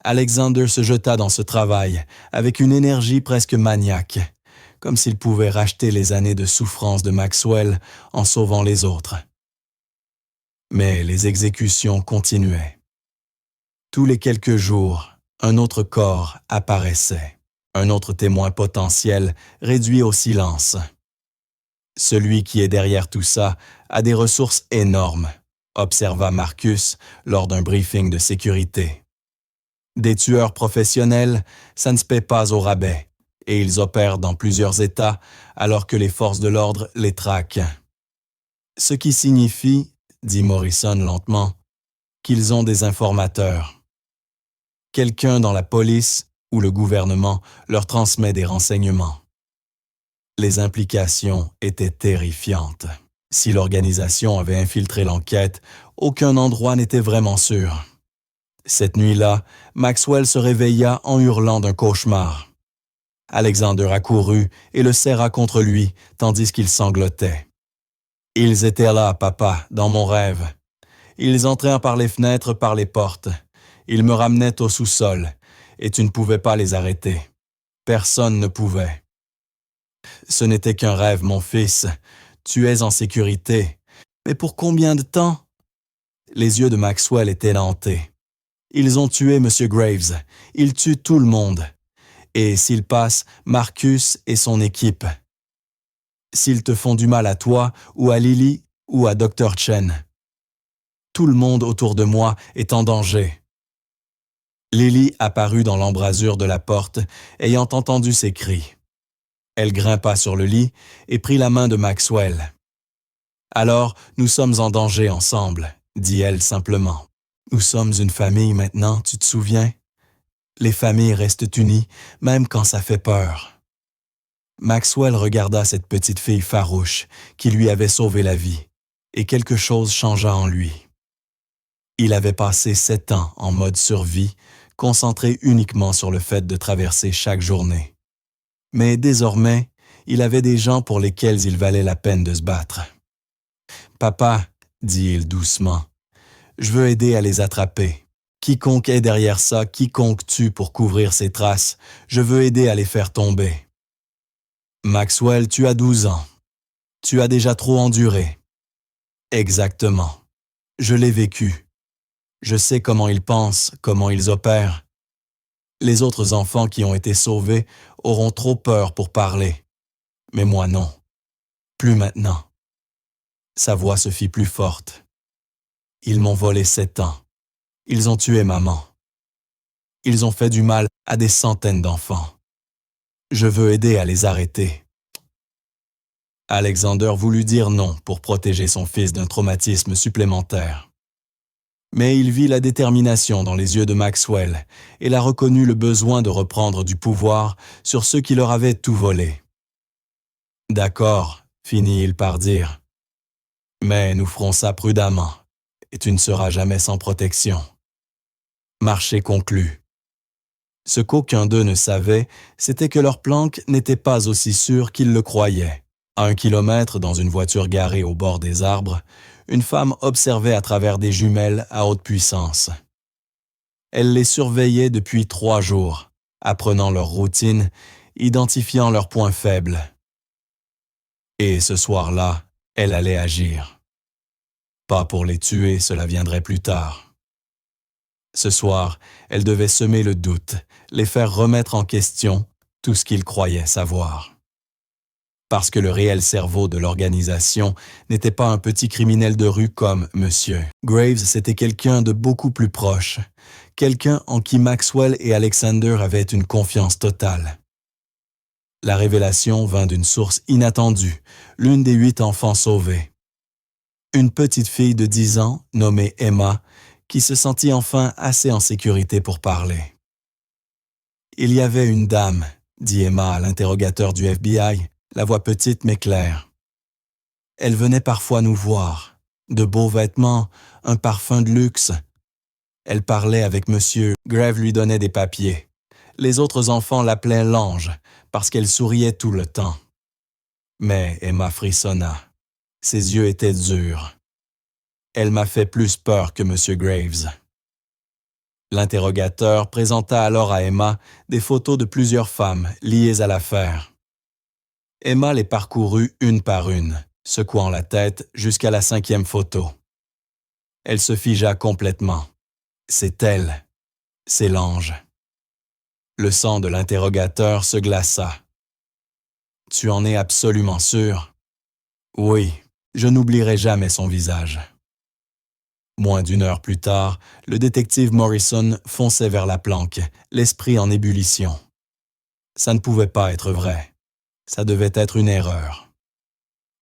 Alexander se jeta dans ce travail avec une énergie presque maniaque, comme s'il pouvait racheter les années de souffrance de Maxwell en sauvant les autres. Mais les exécutions continuaient. Tous les quelques jours, un autre corps apparaissait. Un autre témoin potentiel réduit au silence. Celui qui est derrière tout ça a des ressources énormes, observa Marcus lors d'un briefing de sécurité. Des tueurs professionnels, ça ne se paie pas au rabais. et ils opèrent dans plusieurs États alors que les forces de l'ordre les traquent. Ce qui signifie, dit Morrison lentement, qu'ils ont des informateurs. Quelqu'un dans la police ou le gouvernement leur transmet des renseignements. Les implications étaient terrifiantes. Si l'organisation avait infiltré l'enquête, aucun endroit n'était vraiment sûr. Cette nuit-là, Maxwell se réveilla en hurlant d'un cauchemar. Alexander accourut et le serra contre lui, tandis qu'il sanglotait. « Ils étaient là, papa, dans mon rêve. Ils entrèrent par les fenêtres, par les portes. Ils me ramenaient au sous-sol, et tu ne pouvais pas les arrêter. Personne ne pouvait. Ce n'était qu'un rêve, mon fils. Tu es en sécurité. Mais pour combien de temps? » Les yeux de Maxwell étaient hantés. « Ils ont tué M. Graves. Ils tuent tout le monde. Et s'ils passent, Marcus et son équipe. S'ils te font du mal à toi, ou à Lily, ou à Dr. Chen. Tout le monde autour de moi est en danger. » Lily apparut dans l'embrasure de la porte, ayant entendu ces cris. Elle grimpa sur le lit et prit la main de Maxwell. « Alors, nous sommes en danger ensemble, » dit-elle simplement. « Nous sommes une famille maintenant, tu te souviens? Les familles restent unies, même quand ça fait peur. » Maxwell regarda cette petite fille farouche qui lui avait sauvé la vie, et quelque chose changea en lui. Il avait passé 7 ans en mode survie, concentré uniquement sur le fait de traverser chaque journée. Mais désormais, il avait des gens pour lesquels il valait la peine de se battre. « Papa, dit-il doucement, je veux aider à les attraper. Quiconque est derrière ça, quiconque tue pour couvrir ses traces, je veux aider à les faire tomber. » Maxwell, tu as 12 ans. Tu as déjà trop enduré. Exactement. Je l'ai vécu. Je sais comment ils pensent, comment ils opèrent. Les autres enfants qui ont été sauvés auront trop peur pour parler. Mais moi non. Plus maintenant. Sa voix se fit plus forte. Ils m'ont volé 7 ans. Ils ont tué maman. Ils ont fait du mal à des centaines d'enfants. Je veux aider à les arrêter. Alexander voulut dire non pour protéger son fils d'un traumatisme supplémentaire. Mais il vit la détermination dans les yeux de Maxwell et la reconnut le besoin de reprendre du pouvoir sur ceux qui leur avaient tout volé. « D'accord, finit-il par dire. Mais nous ferons ça prudemment, et tu ne seras jamais sans protection. » Marché conclu. Ce qu'aucun d'eux ne savait, c'était que leur planque n'était pas aussi sûre qu'ils le croyaient. À 1 kilomètre, dans une voiture garée au bord des arbres, une femme observait à travers des jumelles à haute puissance. Elle les surveillait depuis 3 jours, apprenant leur routine, identifiant leurs points faibles. Et ce soir-là, elle allait agir. Pas pour les tuer, cela viendrait plus tard. Ce soir, elle devait semer le doute, les faire remettre en question tout ce qu'ils croyaient savoir. Parce que le réel cerveau de l'organisation n'était pas un petit criminel de rue comme Monsieur Graves, c'était quelqu'un de beaucoup plus proche, quelqu'un en qui Maxwell et Alexander avaient une confiance totale. La révélation vint d'une source inattendue, l'une des 8 enfants sauvés. Une petite fille de 10 ans, nommée Emma, qui se sentit enfin assez en sécurité pour parler. « Il y avait une dame, » dit Emma à l'interrogateur du FBI, la voix petite mais claire. Elle venait parfois nous voir, de beaux vêtements, un parfum de luxe. Elle parlait avec monsieur, Graves lui donnait des papiers. Les autres enfants l'appelaient l'ange, parce qu'elle souriait tout le temps. Mais Emma frissonna. Ses yeux étaient durs. Elle m'a fait plus peur que monsieur Graves. L'interrogateur présenta alors à Emma des photos de plusieurs femmes liées à l'affaire. Emma les parcourut une par une, secouant la tête jusqu'à la 5e photo. Elle se figea complètement. C'est elle. C'est l'ange. Le sang de l'interrogateur se glaça. « Tu en es absolument sûr? » « Oui, je n'oublierai jamais son visage. » Moins d'1 heure plus tard, le détective Morrison fonçait vers la planque, l'esprit en ébullition. Ça ne pouvait pas être vrai. Ça devait être une erreur.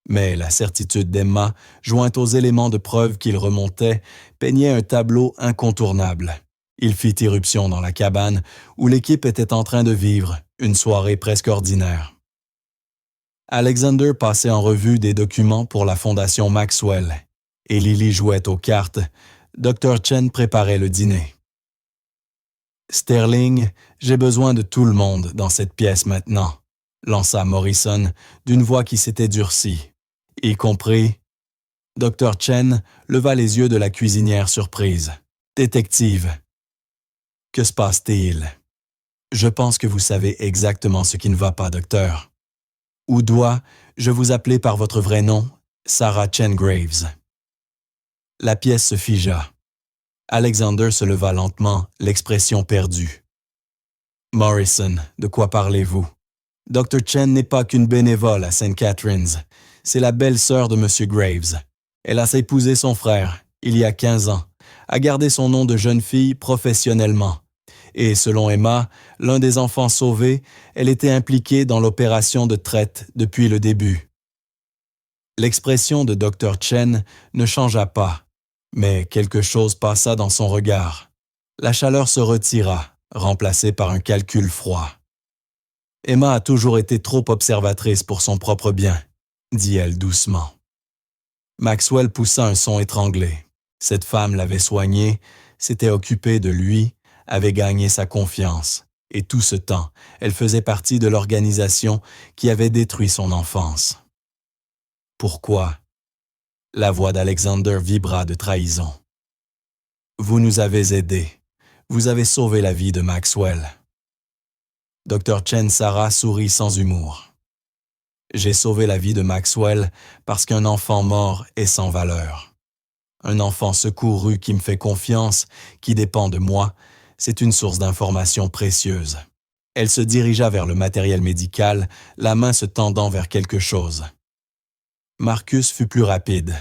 Mais la certitude d'Emma, jointe aux éléments de preuve qu'il remontait, peignait un tableau incontournable. Il fit irruption dans la cabane où l'équipe était en train de vivre une soirée presque ordinaire. Alexander passait en revue des documents pour la fondation Maxwell, et Lily jouait aux cartes. Dr. Chen préparait le dîner. « Sterling, j'ai besoin de tout le monde dans cette pièce maintenant », lança Morrison d'une voix qui s'était durcie, y compris. Dr. Chen leva les yeux de la cuisinière surprise. « Détective. » « Que se passe-t-il? » « Je pense que vous savez exactement ce qui ne va pas, docteur. Ou dois-je vous appeler par votre vrai nom, Sarah Chen Graves? » La pièce se figea. Alexander se leva lentement, l'expression perdue. « Morrison, de quoi parlez-vous? Dr. Chen n'est pas qu'une bénévole à St. Catharines. C'est la belle-sœur de M. Graves. Elle a épousé son frère, il y a 15 ans, a gardé son nom de jeune fille professionnellement. Et selon Emma, l'un des enfants sauvés, elle était impliquée dans l'opération de traite depuis le début. » L'expression de Dr. Chen ne changea pas, mais quelque chose passa dans son regard. La chaleur se retira, remplacée par un calcul froid. « Emma a toujours été trop observatrice pour son propre bien, » dit-elle doucement. Maxwell poussa un son étranglé. Cette femme l'avait soigné, s'était occupée de lui, avait gagné sa confiance, et tout ce temps, elle faisait partie de l'organisation qui avait détruit son enfance. Pourquoi? La voix d'Alexander vibra de trahison. Vous nous avez aidés. Vous avez sauvé la vie de Maxwell. Dr. Chen Sarah sourit sans humour. J'ai sauvé la vie de Maxwell parce qu'un enfant mort est sans valeur. Un enfant secouru qui me fait confiance, qui dépend de moi, c'est une source d'information précieuse. Elle se dirigea vers le matériel médical, la main se tendant vers quelque chose. Marcus fut plus rapide.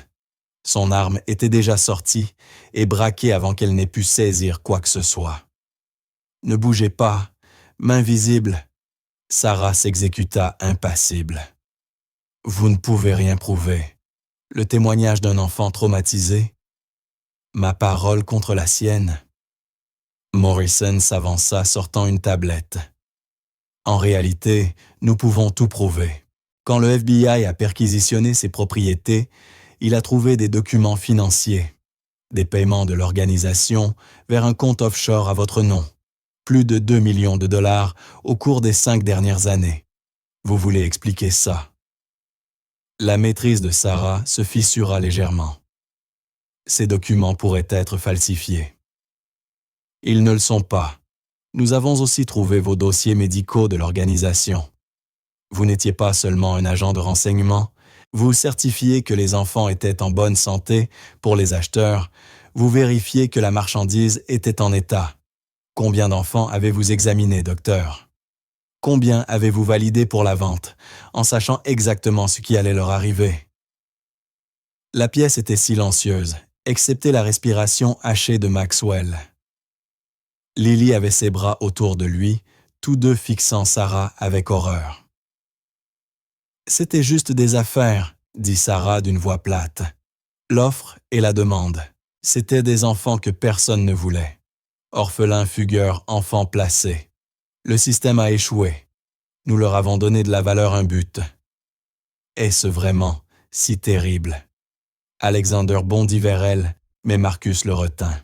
Son arme était déjà sortie et braquée avant qu'elle n'ait pu saisir quoi que ce soit. Ne bougez pas, main visible. Sarah s'exécuta impassible. Vous ne pouvez rien prouver. Le témoignage d'un enfant traumatisé. Ma parole contre la sienne. Morrison s'avança sortant une tablette. En réalité, nous pouvons tout prouver. Quand le FBI a perquisitionné ses propriétés, il a trouvé des documents financiers, des paiements de l'organisation vers un compte offshore à votre nom, plus de 2 millions de dollars au cours des 5 dernières années. Vous voulez expliquer ça? La maîtrise de Sarah se fissura légèrement. Ces documents pourraient être falsifiés. Ils ne le sont pas. Nous avons aussi trouvé vos dossiers médicaux de l'organisation. Vous n'étiez pas seulement un agent de renseignement, vous certifiez que les enfants étaient en bonne santé pour les acheteurs, vous vérifiez que la marchandise était en état. Combien d'enfants avez-vous examiné, docteur? Combien avez-vous validé pour la vente, en sachant exactement ce qui allait leur arriver? La pièce était silencieuse, excepté la respiration hachée de Maxwell. Lily avait ses bras autour de lui, tous deux fixant Sarah avec horreur. « C'était juste des affaires, » dit Sarah d'une voix plate. L'offre et la demande. C'étaient des enfants que personne ne voulait. Orphelins fugueurs, enfants placés. Le système a échoué. Nous leur avons donné de la valeur un but. Est-ce vraiment si terrible? Alexander bondit vers elle, mais Marcus le retint.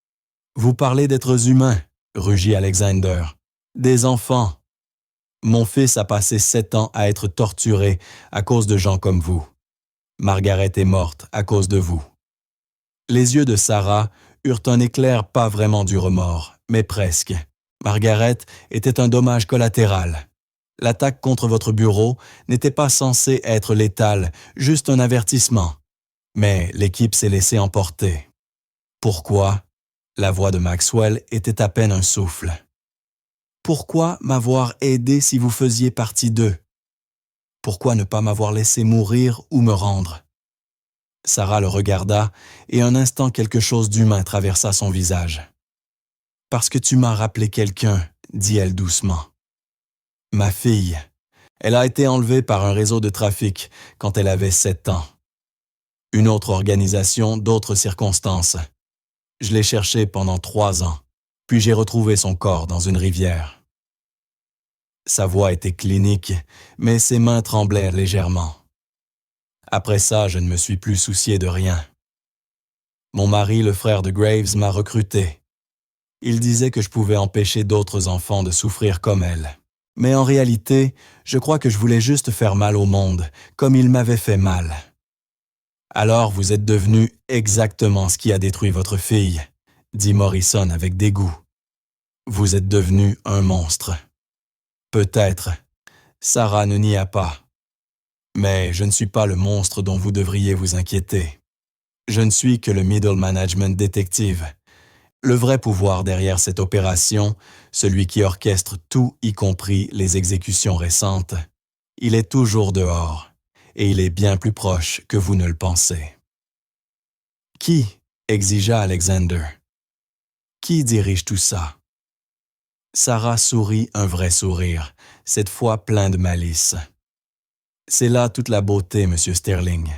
« Vous parlez d'êtres humains, » rugit Alexander. « Des enfants. Mon fils a passé 7 ans à être torturé à cause de gens comme vous. Margaret est morte à cause de vous. » Les yeux de Sarah eurent un éclair pas vraiment du remords, mais presque. Margaret était un dommage collatéral. L'attaque contre votre bureau n'était pas censée être létale, juste un avertissement. Mais l'équipe s'est laissée emporter. Pourquoi? La voix de Maxwell était à peine un souffle. Pourquoi m'avoir aidé si vous faisiez partie d'eux? Pourquoi ne pas m'avoir laissé mourir ou me rendre? Sarah le regarda et un instant quelque chose d'humain traversa son visage. Parce que tu m'as rappelé quelqu'un, dit-elle doucement. Ma fille. Elle a été enlevée par un réseau de trafic quand elle avait 7 ans. Une autre organisation, d'autres circonstances. Je l'ai cherchée pendant 3 ans, puis j'ai retrouvé son corps dans une rivière. Sa voix était clinique, mais ses mains tremblaient légèrement. Après ça, je ne me suis plus soucié de rien. Mon mari, le frère de Graves, m'a recruté. Il disait que je pouvais empêcher d'autres enfants de souffrir comme elle. Mais en réalité, je crois que je voulais juste faire mal au monde, comme il m'avait fait mal. Alors vous êtes devenu exactement ce qui a détruit votre fille, dit Morrison avec dégoût. Vous êtes devenu un monstre. Peut-être. Sarah ne nie pas. Mais je ne suis pas le monstre dont vous devriez vous inquiéter. Je ne suis que le middle management détective. Le vrai pouvoir derrière cette opération, celui qui orchestre tout, y compris les exécutions récentes, il est toujours dehors, et il est bien plus proche que vous ne le pensez. Qui? Exigea Alexander. Qui dirige tout ça? Sarah sourit un vrai sourire, cette fois plein de malice. C'est là toute la beauté, Monsieur Sterling.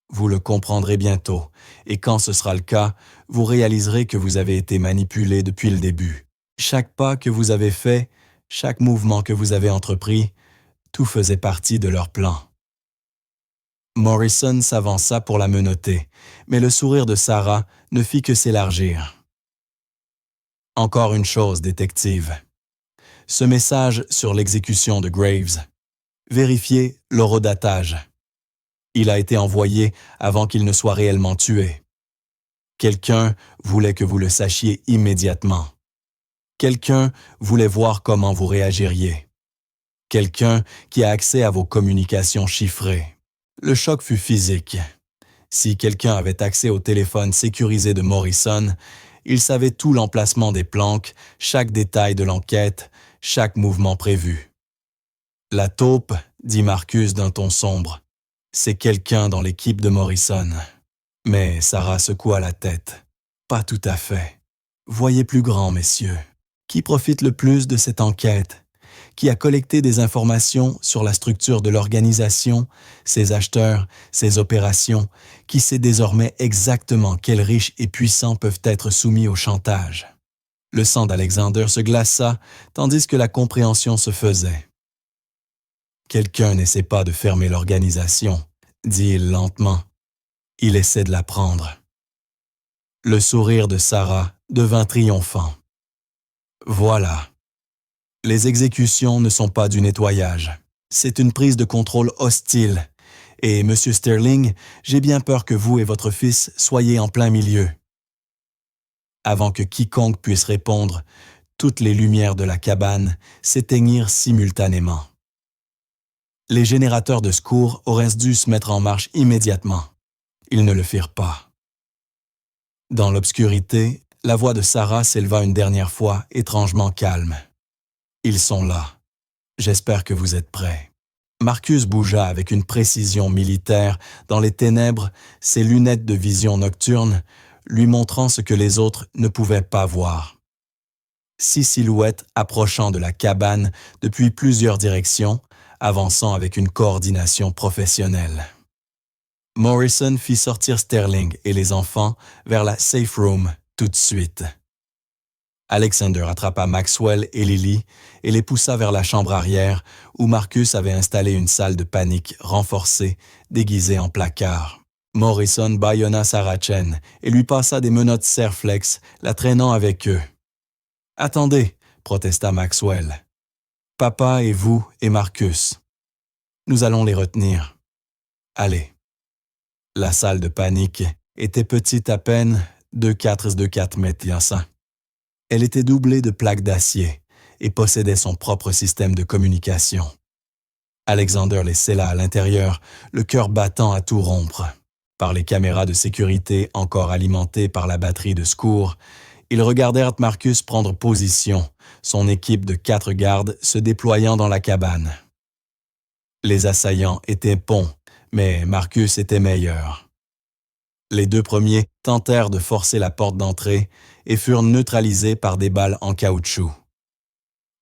Vous le comprendrez bientôt, et quand ce sera le cas, vous réaliserez que vous avez été manipulé depuis le début. Chaque pas que vous avez fait, chaque mouvement que vous avez entrepris, tout faisait partie de leur plan. Morrison s'avança pour la menotter, mais le sourire de Sarah ne fit que s'élargir. Encore une chose, détective. Ce message sur l'exécution de Graves. Vérifiez l'horodatage. Il a été envoyé avant qu'il ne soit réellement tué. Quelqu'un voulait que vous le sachiez immédiatement. Quelqu'un voulait voir comment vous réagiriez. Quelqu'un qui a accès à vos communications chiffrées. Le choc fut physique. Si quelqu'un avait accès au téléphone sécurisé de Morrison, il savait tout l'emplacement des planques, chaque détail de l'enquête, chaque mouvement prévu. La taupe, dit Marcus d'un ton sombre, c'est quelqu'un dans l'équipe de Morrison. Mais Sarah secoua la tête. Pas tout à fait. Voyez plus grand, messieurs. Qui profite le plus de cette enquête? Qui a collecté des informations sur la structure de l'organisation, ses acheteurs, ses opérations, qui sait désormais exactement quels riches et puissants peuvent être soumis au chantage? Le sang d'Alexander se glaça, tandis que la compréhension se faisait. Quelqu'un n'essaie pas de fermer l'organisation, dit-il lentement. Il essaie de la prendre. Le sourire de Sarah devint triomphant. Voilà. Les exécutions ne sont pas du nettoyage. C'est une prise de contrôle hostile. Et, Monsieur Sterling, j'ai bien peur que vous et votre fils soyez en plein milieu. Avant que quiconque puisse répondre, toutes les lumières de la cabane s'éteignirent simultanément. Les générateurs de secours auraient dû se mettre en marche immédiatement. Ils ne le firent pas. Dans l'obscurité, la voix de Sarah s'éleva une dernière fois, étrangement calme. « Ils sont là. J'espère que vous êtes prêts. » Marcus bougea avec une précision militaire dans les ténèbres, ses lunettes de vision nocturne, lui montrant ce que les autres ne pouvaient pas voir. 6 silhouettes approchant de la cabane depuis plusieurs directions, avançant avec une coordination professionnelle. Morrison fit sortir Sterling et les enfants vers la safe room tout de suite. Alexander attrapa Maxwell et Lily et les poussa vers la chambre arrière où Marcus avait installé une salle de panique renforcée, déguisée en placard. Morrison bâillonna Sarah Chen et lui passa des menottes Serflex, la traînant avec eux. « Attendez, protesta Maxwell. Papa et vous et Marcus. Nous allons les retenir. Allez. » La salle de panique était petite à peine, 2,4 mètres. Elle était doublée de plaques d'acier et possédait son propre système de communication. Alexander les scella à l'intérieur, le cœur battant à tout rompre. Par les caméras de sécurité encore alimentées par la batterie de secours, ils regardèrent Marcus prendre position, son équipe de 4 gardes se déployant dans la cabane. Les assaillants étaient bons, mais Marcus était meilleur. Les 2 premiers tentèrent de forcer la porte d'entrée et furent neutralisés par des balles en caoutchouc.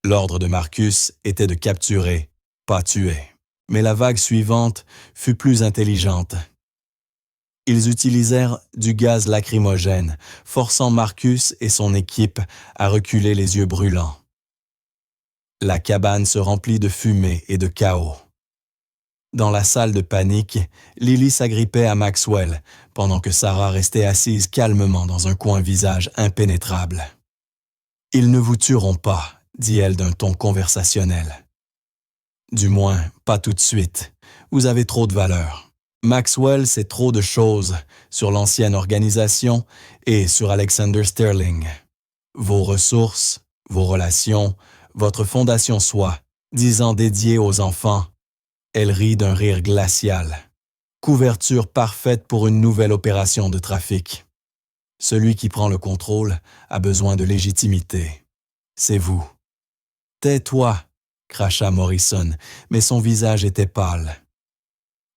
L'ordre de Marcus était de capturer, pas tuer. Mais la vague suivante fut plus intelligente. Ils utilisèrent du gaz lacrymogène, forçant Marcus et son équipe à reculer les yeux brûlants. La cabane se remplit de fumée et de chaos. Dans la salle de panique, Lily s'agrippait à Maxwell, pendant que Sarah restait assise calmement dans un coin visage impénétrable. « Ils ne vous tueront pas », dit-elle d'un ton conversationnel. « Du moins, pas tout de suite. Vous avez trop de valeur. Maxwell sait trop de choses sur l'ancienne organisation et sur Alexander Sterling. Vos ressources, vos relations, votre fondation soi, 10 ans dédiés aux enfants. » Elle rit d'un rire glacial. Couverture parfaite pour une nouvelle opération de trafic. Celui qui prend le contrôle a besoin de légitimité. C'est vous. Tais-toi, cracha Morrison, mais son visage était pâle.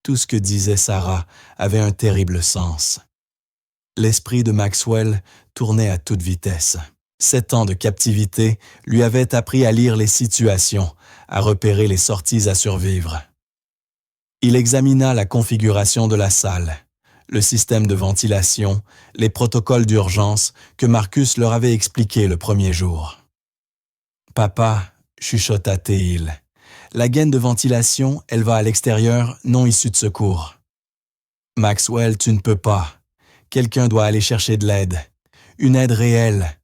Tout ce que disait Sarah avait un terrible sens. L'esprit de Maxwell tournait à toute vitesse. 7 ans de captivité lui avaient appris à lire les situations, à repérer les sorties à survivre. Il examina la configuration de la salle, le système de ventilation, les protocoles d'urgence que Marcus leur avait expliqués le premier jour. « Papa, » chuchota Théil, « la gaine de ventilation, elle va à l'extérieur, non issue de secours. »« Maxwell, tu ne peux pas. Quelqu'un doit aller chercher de l'aide. Une aide réelle.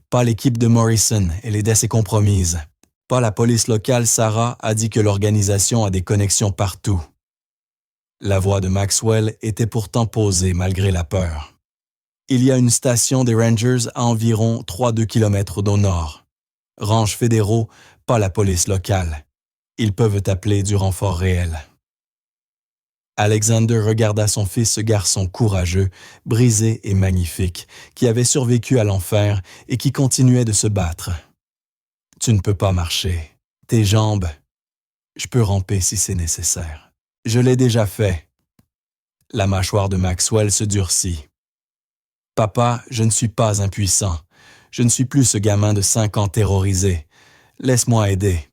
Pas l'équipe de Morrison, elle est assez compromise. Pas la police locale, Sarah a dit que l'organisation a des connexions partout. » La voix de Maxwell était pourtant posée malgré la peur. Il y a une station des Rangers à environ 3-2 km au nord. Ranges fédéraux, pas la police locale. Ils peuvent appeler du renfort réel. Alexander regarda son fils, ce garçon courageux, brisé et magnifique, qui avait survécu à l'enfer et qui continuait de se battre. « Tu ne peux pas marcher. Tes jambes. Je peux ramper si c'est nécessaire. Je l'ai déjà fait. » La mâchoire de Maxwell se durcit. « Papa, je ne suis pas impuissant. Je ne suis plus ce gamin de 5 ans terrorisé. Laisse-moi aider. »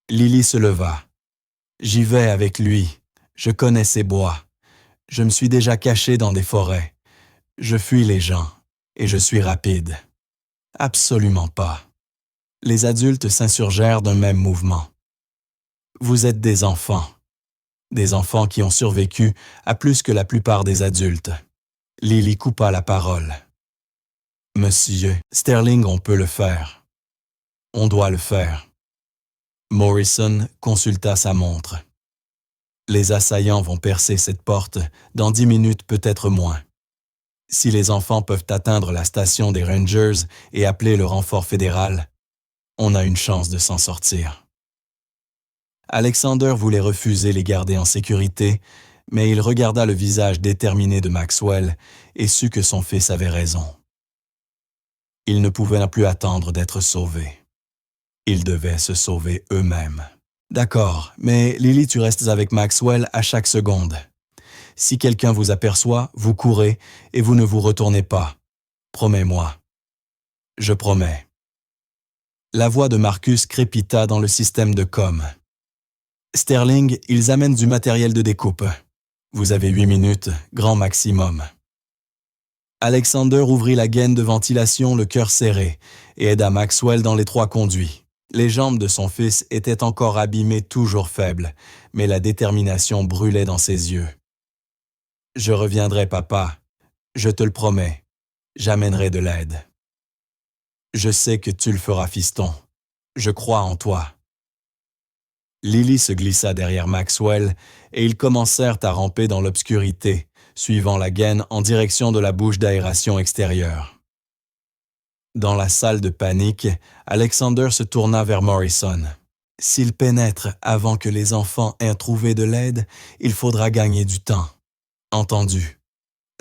Lily se leva. « J'y vais avec lui. Je connais ces bois. Je me suis déjà caché dans des forêts. Je fuis les gens. Et je suis rapide. » « Absolument pas. » Les adultes s'insurgèrent d'un même mouvement. « Vous êtes des enfants. » Des enfants qui ont survécu à plus que la plupart des adultes. Lily coupa la parole. « Monsieur Sterling, on peut le faire. On doit le faire. » Morrison consulta sa montre. « Les assaillants vont percer cette porte dans 10 minutes, peut-être moins. Si les enfants peuvent atteindre la station des Rangers et appeler le renfort fédéral, on a une chance de s'en sortir. » Alexander voulait refuser les garder en sécurité, mais il regarda le visage déterminé de Maxwell et sut que son fils avait raison. Ils ne pouvaient plus attendre d'être sauvés. Ils devaient se sauver eux-mêmes. « D'accord, mais Lily, tu restes avec Maxwell à chaque seconde. Si quelqu'un vous aperçoit, vous courez et vous ne vous retournez pas. Promets-moi. »« Je promets. » La voix de Marcus crépita dans le système de com. Sterling, ils amènent du matériel de découpe. Vous avez 8 minutes, grand maximum. Alexander ouvrit la gaine de ventilation le cœur serré et aida Maxwell dans les 3 conduits. Les jambes de son fils étaient encore abîmées, toujours faibles, mais la détermination brûlait dans ses yeux. « Je reviendrai, papa. Je te le promets. J'amènerai de l'aide. »« Je sais que tu le feras, fiston. Je crois en toi. » Lily se glissa derrière Maxwell et ils commencèrent à ramper dans l'obscurité, suivant la gaine en direction de la bouche d'aération extérieure. Dans la salle de panique, Alexander se tourna vers Morrison. « S'il pénètre avant que les enfants aient trouvé de l'aide, il faudra gagner du temps. Entendu.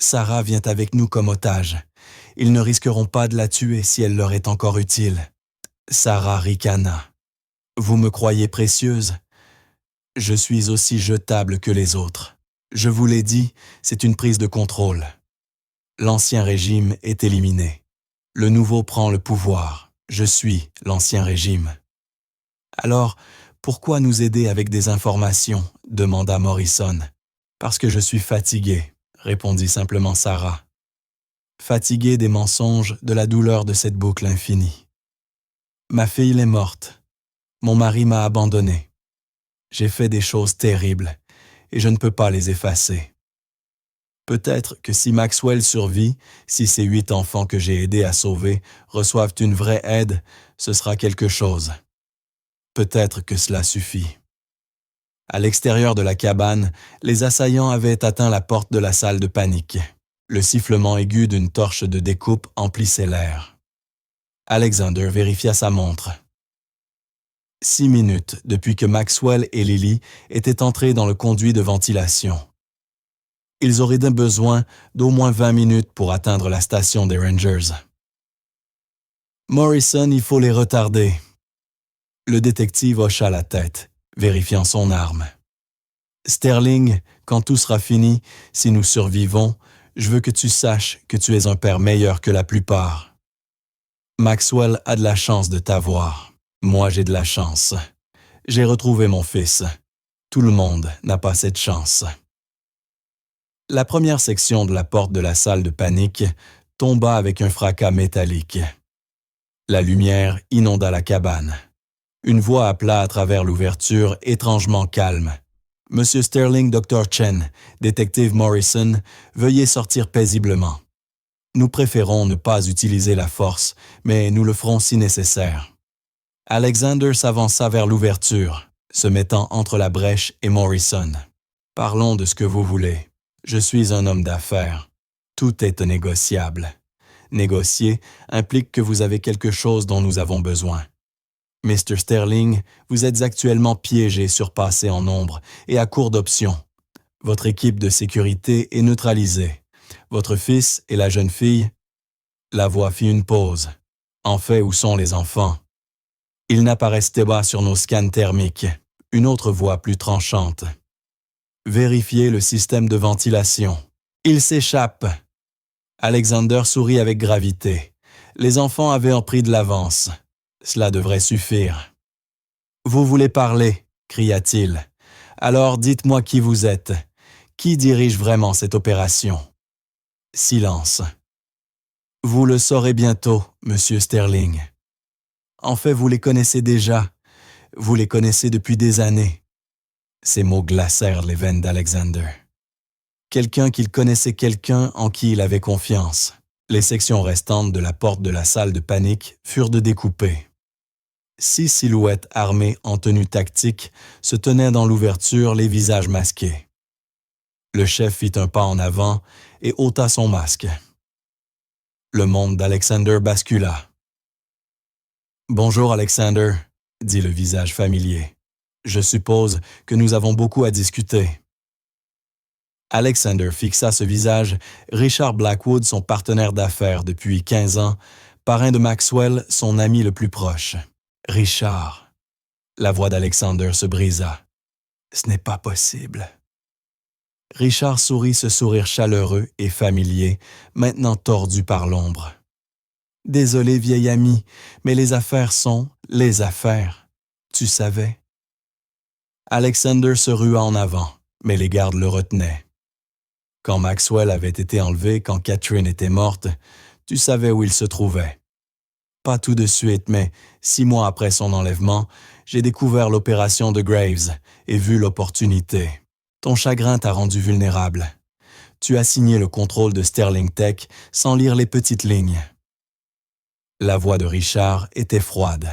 Sarah vient avec nous comme otage. Ils ne risqueront pas de la tuer si elle leur est encore utile. » Sarah ricana. « Vous me croyez précieuse? Je suis aussi jetable que les autres. Je vous l'ai dit, c'est une prise de contrôle. L'ancien régime est éliminé. Le nouveau prend le pouvoir. Je suis l'ancien régime. Alors, pourquoi nous aider avec des informations? Demanda Morrison. Parce que je suis fatigué, répondit simplement Sarah. Fatigué des mensonges, de la douleur de cette boucle infinie. Ma fille est morte. Mon mari m'a abandonné. J'ai fait des choses terribles et je ne peux pas les effacer. Peut-être que si Maxwell survit, si ces 8 enfants que j'ai aidés à sauver reçoivent une vraie aide, ce sera quelque chose. Peut-être que cela suffit. À l'extérieur de la cabane, les assaillants avaient atteint la porte de la salle de panique. Le sifflement aigu d'une torche de découpe emplissait l'air. Alexander vérifia sa montre. 6 minutes depuis que Maxwell et Lily étaient entrés dans le conduit de ventilation. Ils auraient besoin d'au moins 20 minutes pour atteindre la station des Rangers. Morrison, il faut les retarder. Le détective hocha la tête, vérifiant son arme. Sterling, quand tout sera fini, si nous survivons, je veux que tu saches que tu es un père meilleur que la plupart. Maxwell a de la chance de t'avoir. Moi, j'ai de la chance. J'ai retrouvé mon fils. Tout le monde n'a pas cette chance. La première section de la porte de la salle de panique tomba avec un fracas métallique. La lumière inonda la cabane. Une voix appela à travers l'ouverture, étrangement calme. « Monsieur Sterling, Dr. Chen, détective Morrison, veuillez sortir paisiblement. Nous préférons ne pas utiliser la force, mais nous le ferons si nécessaire. » Alexander s'avança vers l'ouverture, se mettant entre la brèche et Morrison. « Parlons de ce que vous voulez. Je suis un homme d'affaires. Tout est négociable. Négocier implique que vous avez quelque chose dont nous avons besoin. Mr. Sterling, vous êtes actuellement piégé, surpassé en nombre et à court d'options. Votre équipe de sécurité est neutralisée. Votre fils et la jeune fille... » La voix fit une pause. « En fait, où sont les enfants? » « Ils n'apparaissent pas sur nos scans thermiques. » Une autre voix plus tranchante. « Vérifiez le système de ventilation. Ils s'échappent. » Alexander sourit avec gravité. Les enfants avaient pris de l'avance. Cela devrait suffire. « Vous voulez parler ?» cria-t-il. « Alors dites-moi qui vous êtes. Qui dirige vraiment cette opération? » Silence. « Vous le saurez bientôt, Monsieur Sterling. En fait, vous les connaissez déjà. Vous les connaissez depuis des années. » Ces mots glacèrent les veines d'Alexander. Quelqu'un qu'il connaissait, quelqu'un en qui il avait confiance. Les sections restantes de la porte de la salle de panique furent découpées. 6 silhouettes armées en tenue tactique se tenaient dans l'ouverture, les visages masqués. Le chef fit un pas en avant et ôta son masque. Le monde d'Alexander bascula. « Bonjour Alexander, » dit le visage familier. « Je suppose que nous avons beaucoup à discuter. » Alexander fixa ce visage, Richard Blackwood, son partenaire d'affaires depuis 15 ans, parrain de Maxwell, son ami le plus proche. Richard. La voix d'Alexander se brisa. « Ce n'est pas possible. » Richard sourit ce sourire chaleureux et familier, maintenant tordu par l'ombre. « Désolé, vieil ami, mais les affaires sont les affaires. Tu savais. » Alexander se rua en avant, mais les gardes le retenaient. Quand Maxwell avait été enlevé, quand Catherine était morte, tu savais où il se trouvait. Pas tout de suite, mais 6 mois après son enlèvement, j'ai découvert l'opération de Graves et vu l'opportunité. Ton chagrin t'a rendu vulnérable. Tu as signé le contrôle de Sterling Tech sans lire les petites lignes. La voix de Richard était froide.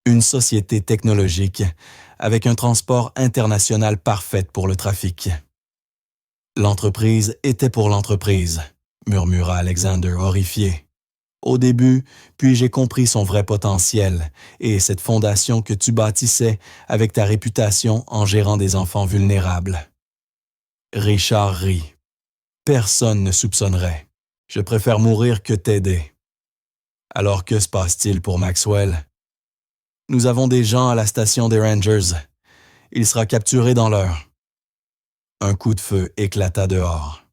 Une société technologique avec un transport international parfait pour le trafic. L'entreprise était pour l'entreprise, murmura Alexander horrifié. Au début, puis j'ai compris son vrai potentiel et cette fondation que tu bâtissais avec ta réputation en gérant des enfants vulnérables. Richard rit. Personne ne soupçonnerait. Je préfère mourir que t'aider. Alors que se passe-t-il pour Maxwell? Nous avons des gens à la station des Rangers. Il sera capturé dans l'heure. Un coup de feu éclata dehors.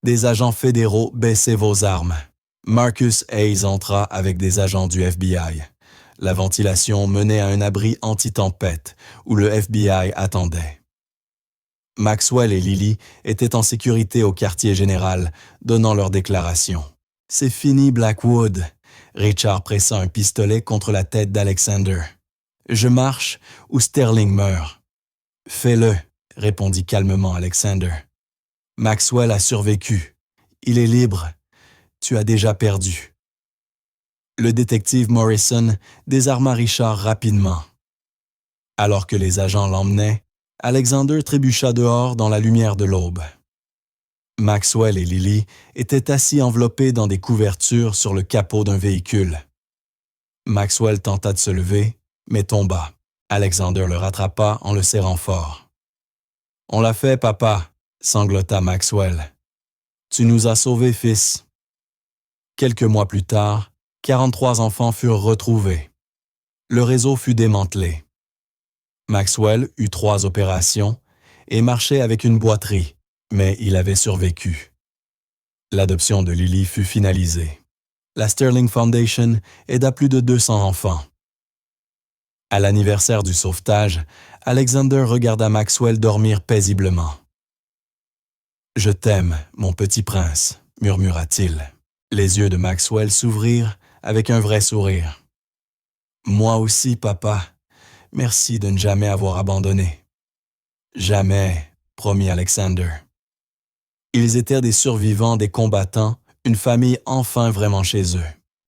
Des agents fédéraux baissaient vos armes. Marcus Hayes entra avec des agents du FBI. La ventilation menait à un abri anti-tempête où le FBI attendait. Maxwell et Lily étaient en sécurité au quartier général, donnant leur déclaration. « C'est fini, Blackwood !» Richard pressa un pistolet contre la tête d'Alexander. « Je marche ou Sterling meurt. »« Fais-le !» répondit calmement Alexander. « Maxwell a survécu. Il est libre. Tu as déjà perdu. » Le détective Morrison désarma Richard rapidement. Alors que les agents l'emmenaient, Alexander trébucha dehors dans la lumière de l'aube. Maxwell et Lily étaient assis enveloppés dans des couvertures sur le capot d'un véhicule. Maxwell tenta de se lever, mais tomba. Alexander le rattrapa en le serrant fort. « On l'a fait, papa !» sanglota Maxwell. « Tu nous as sauvés, fils. » Quelques mois plus tard, 43 enfants furent retrouvés. Le réseau fut démantelé. Maxwell eut 3 opérations et marchait avec une boiterie, mais il avait survécu. L'adoption de Lily fut finalisée. La Sterling Foundation aida plus de 200 enfants. À l'anniversaire du sauvetage, Alexander regarda Maxwell dormir paisiblement. « Je t'aime, mon petit prince », murmura-t-il. Les yeux de Maxwell s'ouvrirent avec un vrai sourire. « Moi aussi, papa. Merci de ne jamais avoir abandonné. »« Jamais, » promit Alexander. Ils étaient des survivants, des combattants, une famille enfin vraiment chez eux.